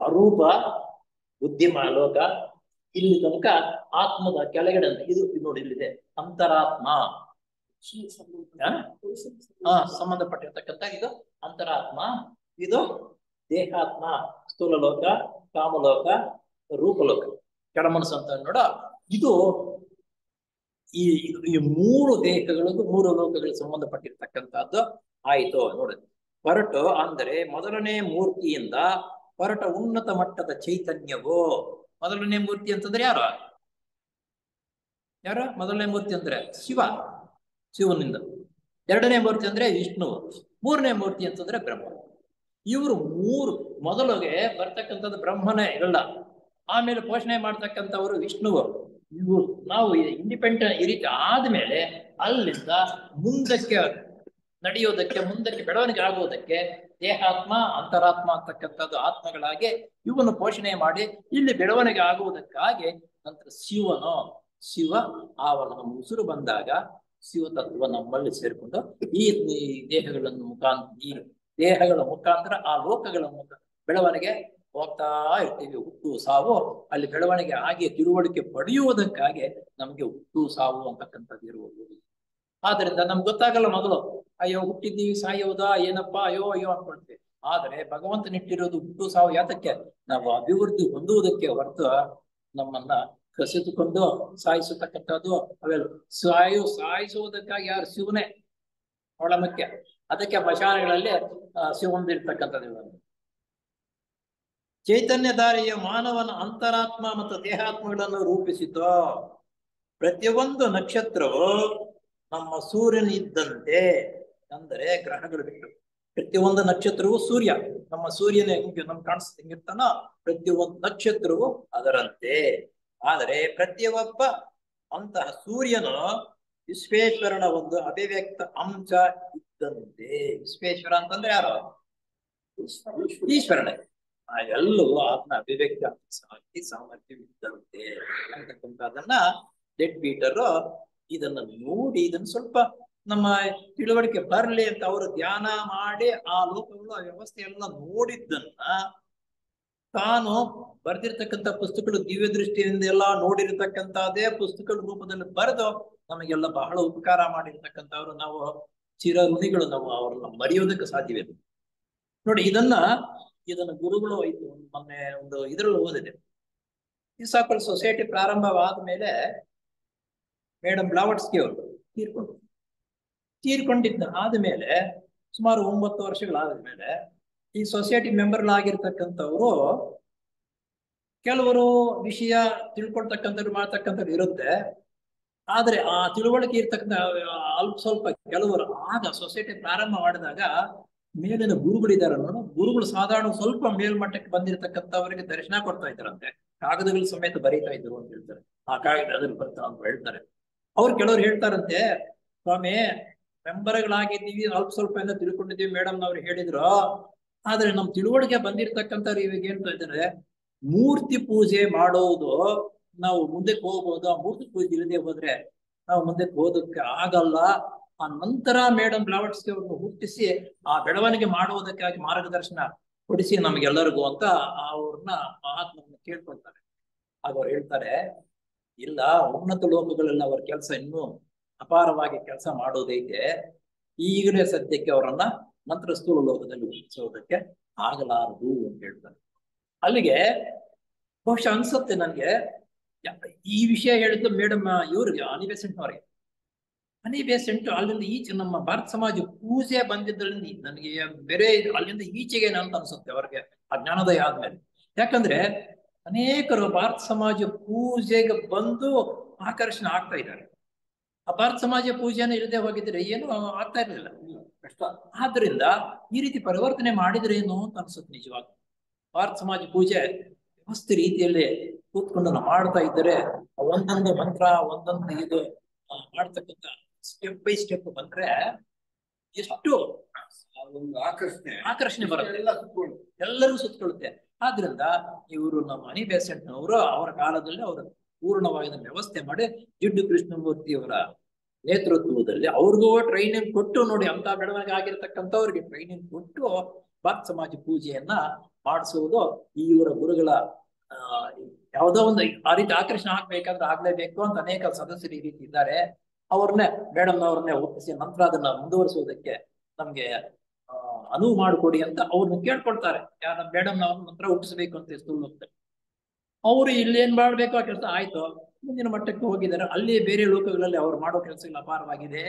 ಅರೂಪ ಬುದ್ಧಿಮ ಲೋಕ ಇಲ್ಲಿ ತನಕ ಆತ್ಮದ ಕೆಳಗಡೆ ಅಂತ ಇದು ನೋಡಿ ಇಲ್ಲಿದೆ ಅಂತರಾತ್ಮ. ಸಂಬಂಧಪಟ್ಟಿರ್ತಕ್ಕಂಥ ಇದು ಅಂತರಾತ್ಮ, ಇದು ದೇಹಾತ್ಮ, ಸ್ಥೂಲ ಲೋಕ, ಕಾಮಲೋಕ, ರೂಪಲೋಕ, ಕೆಳಮನಸ್ಸು ಅಂತ ನೋಡ. ಇದು ಈ ಮೂರು ದೇಹಗಳಿಗೂ ಮೂರು ಲೋಕಗಳಿಗೆ ಸಂಬಂಧಪಟ್ಟಿರ್ತಕ್ಕಂಥದ್ದು ಆಯಿತು ನೋಡಿ. ಹೊರಟು ಅಂದರೆ ಮೊದಲನೇ ಮೂರ್ತಿಯಿಂದ ಹೊರಟ ಉನ್ನತ ಮಟ್ಟದ ಚೈತನ್ಯವು. ಮೊದಲನೇ ಮೂರ್ತಿ ಅಂತಂದ್ರೆ ಯಾರು? ಮೊದಲನೇ ಮೂರ್ತಿ ಅಂದ್ರೆ ಶಿವನಿಂದ. ಎರಡನೇ ಮೂರ್ತಿ ಅಂದ್ರೆ ವಿಷ್ಣು. ಮೂರನೇ ಮೂರ್ತಿ ಅಂತಂದ್ರೆ ಬ್ರಹ್ಮ. ಇವರು ಮೂರು ಮೊದಲಿಗೆ ಬರ್ತಕ್ಕಂಥದ್ದು ಬ್ರಹ್ಮನೇ ಇಲ್ಲ, ಆಮೇಲೆ ಪೋಷಣೆ ಮಾಡ್ತಕ್ಕಂಥವರು ವಿಷ್ಣುವು. ಇವು ನಾವು ಇಂಡಿಪೆಂಡೆಂಟ್ ಈ ರೀತಿ ಆದ್ಮೇಲೆ ಅಲ್ಲಿಂದ ಮುಂದಕ್ಕೆ ನಡೆಯೋದಕ್ಕೆ, ಮುಂದಕ್ಕೆ ಬೆಳವಣಿಗೆ ಆಗುವುದಕ್ಕೆ ದೇಹಾತ್ಮ ಅಂತರಾತ್ಮ ಅಂತಕ್ಕಂಥದ್ದು ಆತ್ಮಗಳಾಗಿ ಇವನ್ನು ಪೋಷಣೆ ಮಾಡಿ ಇಲ್ಲಿ ಬೆಳವಣಿಗೆ ಆಗುವುದಕ್ಕಾಗಿ ನಂತರ ಶಿವ ಆವರಣ ಉಸಿರು ಬಂದಾಗ ಶಿವ ತತ್ವ ನಮ್ಮಲ್ಲಿ ಸೇರಿಕೊಂಡು ಈ ದೇಹಗಳ ಮುಖಾಂತರ ಆ ಲೋಕಗಳ ಬೆಳವಣಿಗೆ ಹೋಗ್ತಾ ಇರ್ತೀವಿ. ಹುಟ್ಟು ಸಾವು ಅಲ್ಲಿ ಬೆಳವಣಿಗೆ ಆಗಿ ತಿಳುವಳಿಕೆ ಪಡೆಯುವುದಕ್ಕಾಗಿ ನಮ್ಗೆ ಹುಟ್ಟು ಸಾವು ಅಂತಕ್ಕಂಥದ್ದು ಇರುವುದು. ಆದ್ರಿಂದ ನಮ್ಗೆ ಗೊತ್ತಾಗಲ್ಲ ಮೊದಲು, ಅಯ್ಯೋ ಹುಟ್ಟಿದ್ದೀವಿ ಸಾಯೋದಾ ಏನಪ್ಪಾ ಅಯ್ಯೋ ಅನ್ಕೊಳ್ತೀವಿ. ಆದರೆ ಭಗವಂತನಿಟ್ಟಿರೋದು ಹುಟ್ಟು ಸಾವು ಯಾತಕ್ಕೆ? ನಾವು ಅಭಿವೃದ್ಧಿ ಹೊಂದುವುದಕ್ಕೆ ಹೊರತು ನಮ್ಮನ್ನ ಕಸಿದುಕೊಂಡು ಸಾಯಿಸತಕ್ಕಂಥದ್ದು ಅವೆಲ್ಲ ಸಾಯಿಸುವುದಕ್ಕಾಗಿ ಯಾರು? ಶಿವನೇ ಬಹಳ ಮುಖ್ಯ. ಅದಕ್ಕೆ ಮಶಾನಗಳಲ್ಲಿ ಶಿವಂದಿರ್ತಕ್ಕಂಥದ್ದು. ಚೈತನ್ಯಧಾರಿಯ ಮಾನವನ ಅಂತರಾತ್ಮ ಮತ್ತು ದೇಹಾತ್ಮಗಳನ್ನು ರೂಪಿಸಿತು. ಪ್ರತಿಯೊಂದು ನಕ್ಷತ್ರವು ನಮ್ಮ ಸೂರ್ಯನ ಇದ್ದಂತೆ, ಅಂದರೆ ಗ್ರಹಗಳು ಬಿಟ್ಟು ಪ್ರತಿಯೊಂದು ನಕ್ಷತ್ರವು ಸೂರ್ಯ, ನಮ್ಮ ಸೂರ್ಯನ ನಮ್ಗೆ ಹೆಂಗಿರ್ತಾನೋ ಪ್ರತಿಯೊಂದು ನಕ್ಷತ್ರವು ಅದರಂತೆ. ಆದರೆ ಪ್ರತಿಯೊಬ್ಬ ಅಂತಹ ಸೂರ್ಯನು ವಿಶ್ವೇಶ್ವರನ ಒಂದು ಅಭಿವ್ಯಕ್ತ ಅಂಶ ಇದ್ದಂತೆ. ವಿಶ್ವೇಶ್ವರ ಅಂತಂದ್ರೆ ಯಾರು? ಈಶ್ವರನೇ. ಎಲ್ಲವೂ ಆತ್ಮ ಅಭಿವ್ಯಕ್ತ ಸಾಮರ್ಥ್ಯವಿದ್ದಂತೆ ಅಂತಕ್ಕಂಥದ್ದನ್ನ ಡೆಡ್ ಪೀಟರ್ ಇದನ್ನ ನೋಡಿ ಇದನ್ನ ಸ್ವಲ್ಪ ನಮ್ಮ ತಿಳುವಳಿಕೆ ಬರಲಿ ಅಂತ ಅವರು ಧ್ಯಾನ ಮಾಡಿ ಆ ಲೋಕಗಳು ಆ ವ್ಯವಸ್ಥೆ ಎಲ್ಲ ನೋಡಿದ್ದನ್ನ ತಾನು ಬರೆದಿರ್ತಕ್ಕಂಥ ಪುಸ್ತಕಗಳು ದಿವ್ಯ ದೃಷ್ಟಿಯಿಂದ ಎಲ್ಲ ನೋಡಿರ್ತಕ್ಕಂಥದ್ದೇ ಪುಸ್ತಕದ ರೂಪದಲ್ಲಿ ಬರೆದು ನಮಗೆಲ್ಲ ಬಹಳ ಉಪಕಾರ ಮಾಡಿರ್ತಕ್ಕಂಥವ್ರು. ನಾವು ಚಿರಋಣಿಗಳು, ನಾವು ಅವ್ರನ್ನ ಮರೆಯೋದಕ್ಕೆ ಸಾಧ್ಯವಿಲ್ಲ ನೋಡಿ. ಇದನ್ನ ಗುರುಗಳು ಮೊನ್ನೆ ಒಂದು ಇದ್ರಲ್ಲಿ ಓದಿದೆ. ಇಸಾಕಲ್ ಸೊಸೈಟಿ ಪ್ರಾರಂಭವಾದ ಮೇಲೆ ಮೇಡಮ್ ಬ್ಲಾವಟ್ಸ್ಕಿ ಅವರು ತೀರ್ಕೊಂಡಿದ್ದ ಆದ್ಮೇಲೆ ಸುಮಾರು 9 ವರ್ಷಗಳಾದ್ಮೇಲೆ ಈ ಸೊಸೈಟಿ ಮೆಂಬರ್ಗಳಾಗಿರ್ತಕ್ಕಂಥವ್ರು ಕೆಲವರು ವಿಷಯ ತಿಳ್ಕೊಳ್ತಕ್ಕಂಥವ್ರು ಮಾಡ್ತಕ್ಕಂಥವ್ರು ಇರುತ್ತೆ. ಆದ್ರೆ ಆ ತಿಳುವಳಿಕೆ ಇರ್ತಕ್ಕಂಥ ಅಲ್ಪ ಸ್ವಲ್ಪ ಕೆಲವರು ಆಗ ಸೊಸೈಟಿ ಪ್ರಾರಂಭ ಮಾಡಿದಾಗ ಮೇಲಿನ ಗುರುಗಳಿದಾರ ನೋಡು, ಗುರುಗಳು ಸಾಧಾರಣ ಸ್ವಲ್ಪ ಮೇಲ್ಮಟ್ಟಕ್ಕೆ ಬಂದಿರತಕ್ಕಂಥವರಿಗೆ ದರ್ಶನ ಕೊಡ್ತಾ ಇದ್ದಾರಂತೆ, ಕಾಗದಗಳ ಸಮೇತ ಬರೀತಾ ಇದ್ರು ಅಂತ ಹೇಳ್ತಾರೆ. ಆ ಕಾಗದ ಅದ್ರಲ್ಲಿ ಬರ್ತಾ ಅಂತ ಹೇಳ್ತಾರೆ. ಅವ್ರು ಕೆಲವ್ರು ಹೇಳ್ತಾರಂತೆ, ಸ್ವಾಮಿ ಮೆಂಬರ್ಗಳಾಗಿದ್ದೀವಿ, ಅಲ್ಪ ಸ್ವಲ್ಪ ಎಲ್ಲ ತಿಳ್ಕೊಂಡಿದ್ದೀವಿ ಮೇಡಮ್ ಅವ್ರು ಹೇಳಿದ್ರು, ಆದ್ರೆ ನಮ್ ತಿಳುವಳಿಕೆ ಬಂದಿರತಕ್ಕಂಥವ್ರು ಇವಾಗ ಏನ್ ಇದ್ದಾರೆ, ಮೂರ್ತಿ ಪೂಜೆ ಮಾಡೋದು ನಾವು ಮುಂದಕ್ಕೆ ಹೋಗ್ಬೋದು, ಆ ಮೂರ್ತಿ ಪೂಜೆ ಇಲ್ಲದೆ ಹೋದ್ರೆ ನಾವು ಮುಂದಕ್ಕೆ ಹೋದಕ್ಕೆ ಆಗಲ್ಲ. ಆ ನಂತರ ಮೇಡಮ್ ಬ್ಲಾವಟ್ಸ್ಕಿ ಅವ್ರನ್ನ ಹುಟ್ಟಿಸಿ ಆ ಬೆಳವಣಿಗೆ ಮಾಡುವುದಕ್ಕಾಗಿ ಮಾರ್ಗದರ್ಶನ ಕೊಡಿಸಿ ನಮ್ಗೆಲ್ಲರಿಗೂ ಅಂತ ಅವ್ರನ್ನ ಮಹಾತ್ಮನ ಕೇಳ್ಕೊಳ್ತಾರೆ. ಆಗ ಅವ್ರು ಹೇಳ್ತಾರೆ, ಇಲ್ಲ ಉನ್ನತ ಲೋಕಗಳೆಲ್ಲ ಅವ್ರ ಕೆಲಸ ಇನ್ನೂ ಅಪಾರವಾಗಿ ಕೆಲಸ ಮಾಡೋದೈತೆ, ಈಗಲೇ ಸದ್ಯಕ್ಕೆ ಅವರನ್ನ ನಂತರ ಸ್ಥೂಲ ಲೋಕದಲ್ಲಿ ಹುಟ್ಟಿಸೋದಕ್ಕೆ ಆಗಲಾರದು ಅಂತ ಹೇಳ್ತಾರೆ. ಅಲ್ಲಿಗೆ ಬಹುಶಃ ಅನ್ಸುತ್ತೆ ನನ್ಗೆ ಈ ವಿಷಯ ಹೇಳಿದ್ದು ಮೇಡಮ್ ಇವ್ರಿಗೆ ಅನಿ ಬೆಸೆಂಟ್ ಅವ್ರಿಗೆ. ಅನಿ ಬೆಸೆಂಟ್ ಅಲ್ಲಿಂದ ಈಚೆ ನಮ್ಮ ಭಾರತ ಸಮಾಜ ಪೂಜೆ ಬಂದಿದ್ದರಿಂದ ನನಗೆ ಬೇರೆ ಅಲ್ಲಿಂದ ಈಚೆಗೆ ಅಂತ ಅನ್ಸುತ್ತೆ ಅವ್ರಿಗೆ ಆ ಜ್ಞಾನೋದಯ ಆದ್ಮೇಲೆ. ಯಾಕಂದ್ರೆ ಅನೇಕರು ಭಾರತ ಸಮಾಜ ಪೂಜೆಗೆ ಬಂದು ಆಕರ್ಷಣೆ ಆಗ್ತಾ ಇದ್ದಾರೆ. ಆ ಭಾರತ ಸಮಾಜ ಪೂಜೆನ ಇಲ್ಲದೆ ಹೋಗಿದ್ರೆ ಏನು ಆಗ್ತಾ ಇರ್ಲಿಲ್ಲ, ಕಷ್ಟ. ಆದ್ರಿಂದ ಈ ರೀತಿ ಪರಿವರ್ತನೆ ಮಾಡಿದ್ರೆ ಏನು ಅಂತ ಅನ್ಸುತ್ತೆ ನಿಜವಾಗ. ಭಾರತ ಸಮಾಜ ಪೂಜೆ ವ್ಯವಸ್ಥೆ ರೀತಿಯಲ್ಲಿ ಕೂತ್ಕೊಂಡು ಮಾಡ್ತಾ ಇದ್ದಾರೆ, ಒಂದೊಂದು ಮಂತ್ರ ಒಂದೊಂದು ಇದು ಮಾಡ್ತಕ್ಕಂಥ ಸ್ಟೆಪ್ ಬೈ ಸ್ಟೆಪ್ ಬಂದ್ರೆ ಎಷ್ಟು ಆಕರ್ಷಣೆ ಬರುತ್ತೆ, ಎಲ್ಲರೂ ಸುತ್ತಕೊಳ್ಳುತ್ತೆ. ಆದ್ರಿಂದ ಇವರು ನಮ್ಮ ಅನಿ ಬೆಸೆಂಟ್ನವರು ಅವರ ಕಾಲದಲ್ಲಿ ಅವರು ಪೂರ್ಣವಾದ ವ್ಯವಸ್ಥೆ ಮಾಡಿ ಜಿಡ್ಡು ಕೃಷ್ಣಮೂರ್ತಿ ಅವರ ನೇತೃತ್ವದಲ್ಲಿ ಅವ್ರಿಗೂ ಟ್ರೈನಿಂಗ್ ಕೊಟ್ಟು ನೋಡಿ, ಅಂತ ಬೆಳವಣಿಗೆ ಆಗಿರ್ತಕ್ಕಂಥವ್ರಿಗೆ ಟ್ರೈನಿಂಗ್ ಕೊಟ್ಟು ಭಾರತ ಸಮಾಜ ಪೂಜೆಯನ್ನ ಮಾಡಿಸುವುದು ಇವರ ಗುರುಗಳ ಯಾವುದೋ ಒಂದು ಆ ರೀತಿ ಆಕರ್ಷಣೆ ಆಗ್ಬೇಕಾದ್ರೆ ಆಗ್ಲೇಬೇಕು ಅಂತ ಅನೇಕ ಸದಸ್ಯರು ಈ ರೀತಿ ಇದ್ದಾರೆ. ಅವ್ರನ್ನೇ ಅವ್ರನ್ನೇ ಒಪ್ಪಿಸಿ ನಂತರ ಅದನ್ನ ಮುಂದುವರಿಸುವುದಕ್ಕೆ ನಮ್ಗೆ ಅನುವು ಮಾಡಿಕೊಡಿ ಅಂತ ಅವ್ರನ್ನ ಕೇಳ್ಕೊಳ್ತಾರೆ. ಯಾರ ಅವ್ರ ನಂತರ ಹುಟ್ಟಿಸ್ಬೇಕು ಅಂತ ಸುಳ್ಳು ಅಂತ. ಅವರು ಇಲ್ಲಿ ಏನ್ ಮಾಡ್ಬೇಕು ಆ ಕೆಲಸ ಆಯ್ತು, ಮುಂದಿನ ಮಟ್ಟಕ್ಕೆ ಹೋಗಿದ್ದಾರೆ. ಅಲ್ಲಿ ಬೇರೆ ಲೋಕಗಳಲ್ಲಿ ಅವ್ರು ಮಾಡೋ ಕೆಲಸಗಳು ಅಪಾರವಾಗಿದೆ.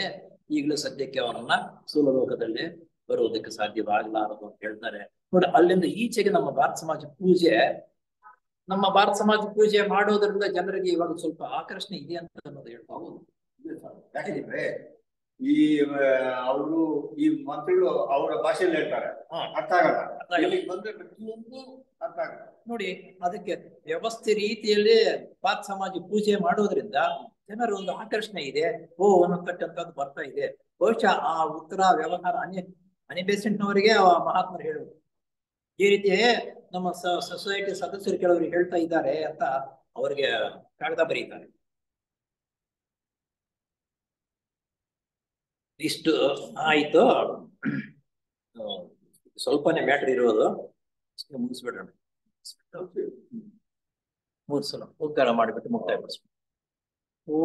ಈಗಲೂ ಸದ್ಯಕ್ಕೆ ಅವರನ್ನ ಸ್ಥೂಲ ಲೋಕದಲ್ಲಿ ಬರುವುದಕ್ಕೆ ಸಾಧ್ಯವಾಗಲಾರದು ಅಂತ ಹೇಳ್ತಾರೆ. ನೋಡಿ, ಅಲ್ಲಿಂದ ಈಚೆಗೆ ನಮ್ಮ ಭಾರತ ಸಮಾಜ ಪೂಜೆ ಮಾಡೋದ್ರಿಂದ ಜನರಿಗೆ ಇವಾಗ ಸ್ವಲ್ಪ ಆಕರ್ಷಣೆ ಇದೆ ಅಂತ ಅನ್ನೋದು ಹೇಳ್ಬೋದು. ಯಾಕಂದ್ರೆ ಈ ಅವರು ಈ ಮಂತ್ರಗಳು ಅವರ ಭಾಷೆಯಲ್ಲಿ ಹೇಳ್ತಾರೆ, ಅರ್ಥ ಆಗಲ್ಲ. ಇಲ್ಲಿಗೆ ಬಂದ್ರೆ ಪ್ರತಿಯೊಂದು ಅರ್ಥ ಆಗಲ್ಲ. ನೋಡಿ, ಅದಕ್ಕೆ ವ್ಯವಸ್ಥೆ ರೀತಿಯಲ್ಲಿ ಭಾರತ ಸಮಾಜ ಪೂಜೆ ಮಾಡೋದ್ರಿಂದ ಜನರ ಒಂದು ಆಕರ್ಷಣೆ ಇದೆ, ಓ ಅನ್ನತಕ್ಕಂಥದ್ದು ಬರ್ತಾ ಇದೆ. ಬಹುಶಃ ಆ ಉತ್ತರ ವ್ಯವಹಾರ ಅನಿಬೆಸೆಂಟ್ನವರಿಗೆ ಮಹಾತ್ಮರು ಹೇಳುವುದು ಈ ರೀತಿ ನಮ್ಮ ಸೊಸೈಟಿ ಸದಸ್ಯರು ಕೆಲವರು ಹೇಳ್ತಾ ಇದ್ದಾರೆ ಅಂತ ಅವರಿಗೆ ಕಾಗದ ಬರೀತಾರೆ. ಇಷ್ಟು ಆಯ್ತು. ಸ್ವಲ್ಪನೇ ಮ್ಯಾಟ್ರ್ ಇರೋದು, ಮುಗಿಸ್ಬಿಡೋಣ. 3 ಸಲ ಉದ್ಗಾರ ಮಾಡಿಬಿಟ್ಟು ಮುಕ್ತಾಯ ಪಡಿಸ್ಬಿಟ್ಟು ಓ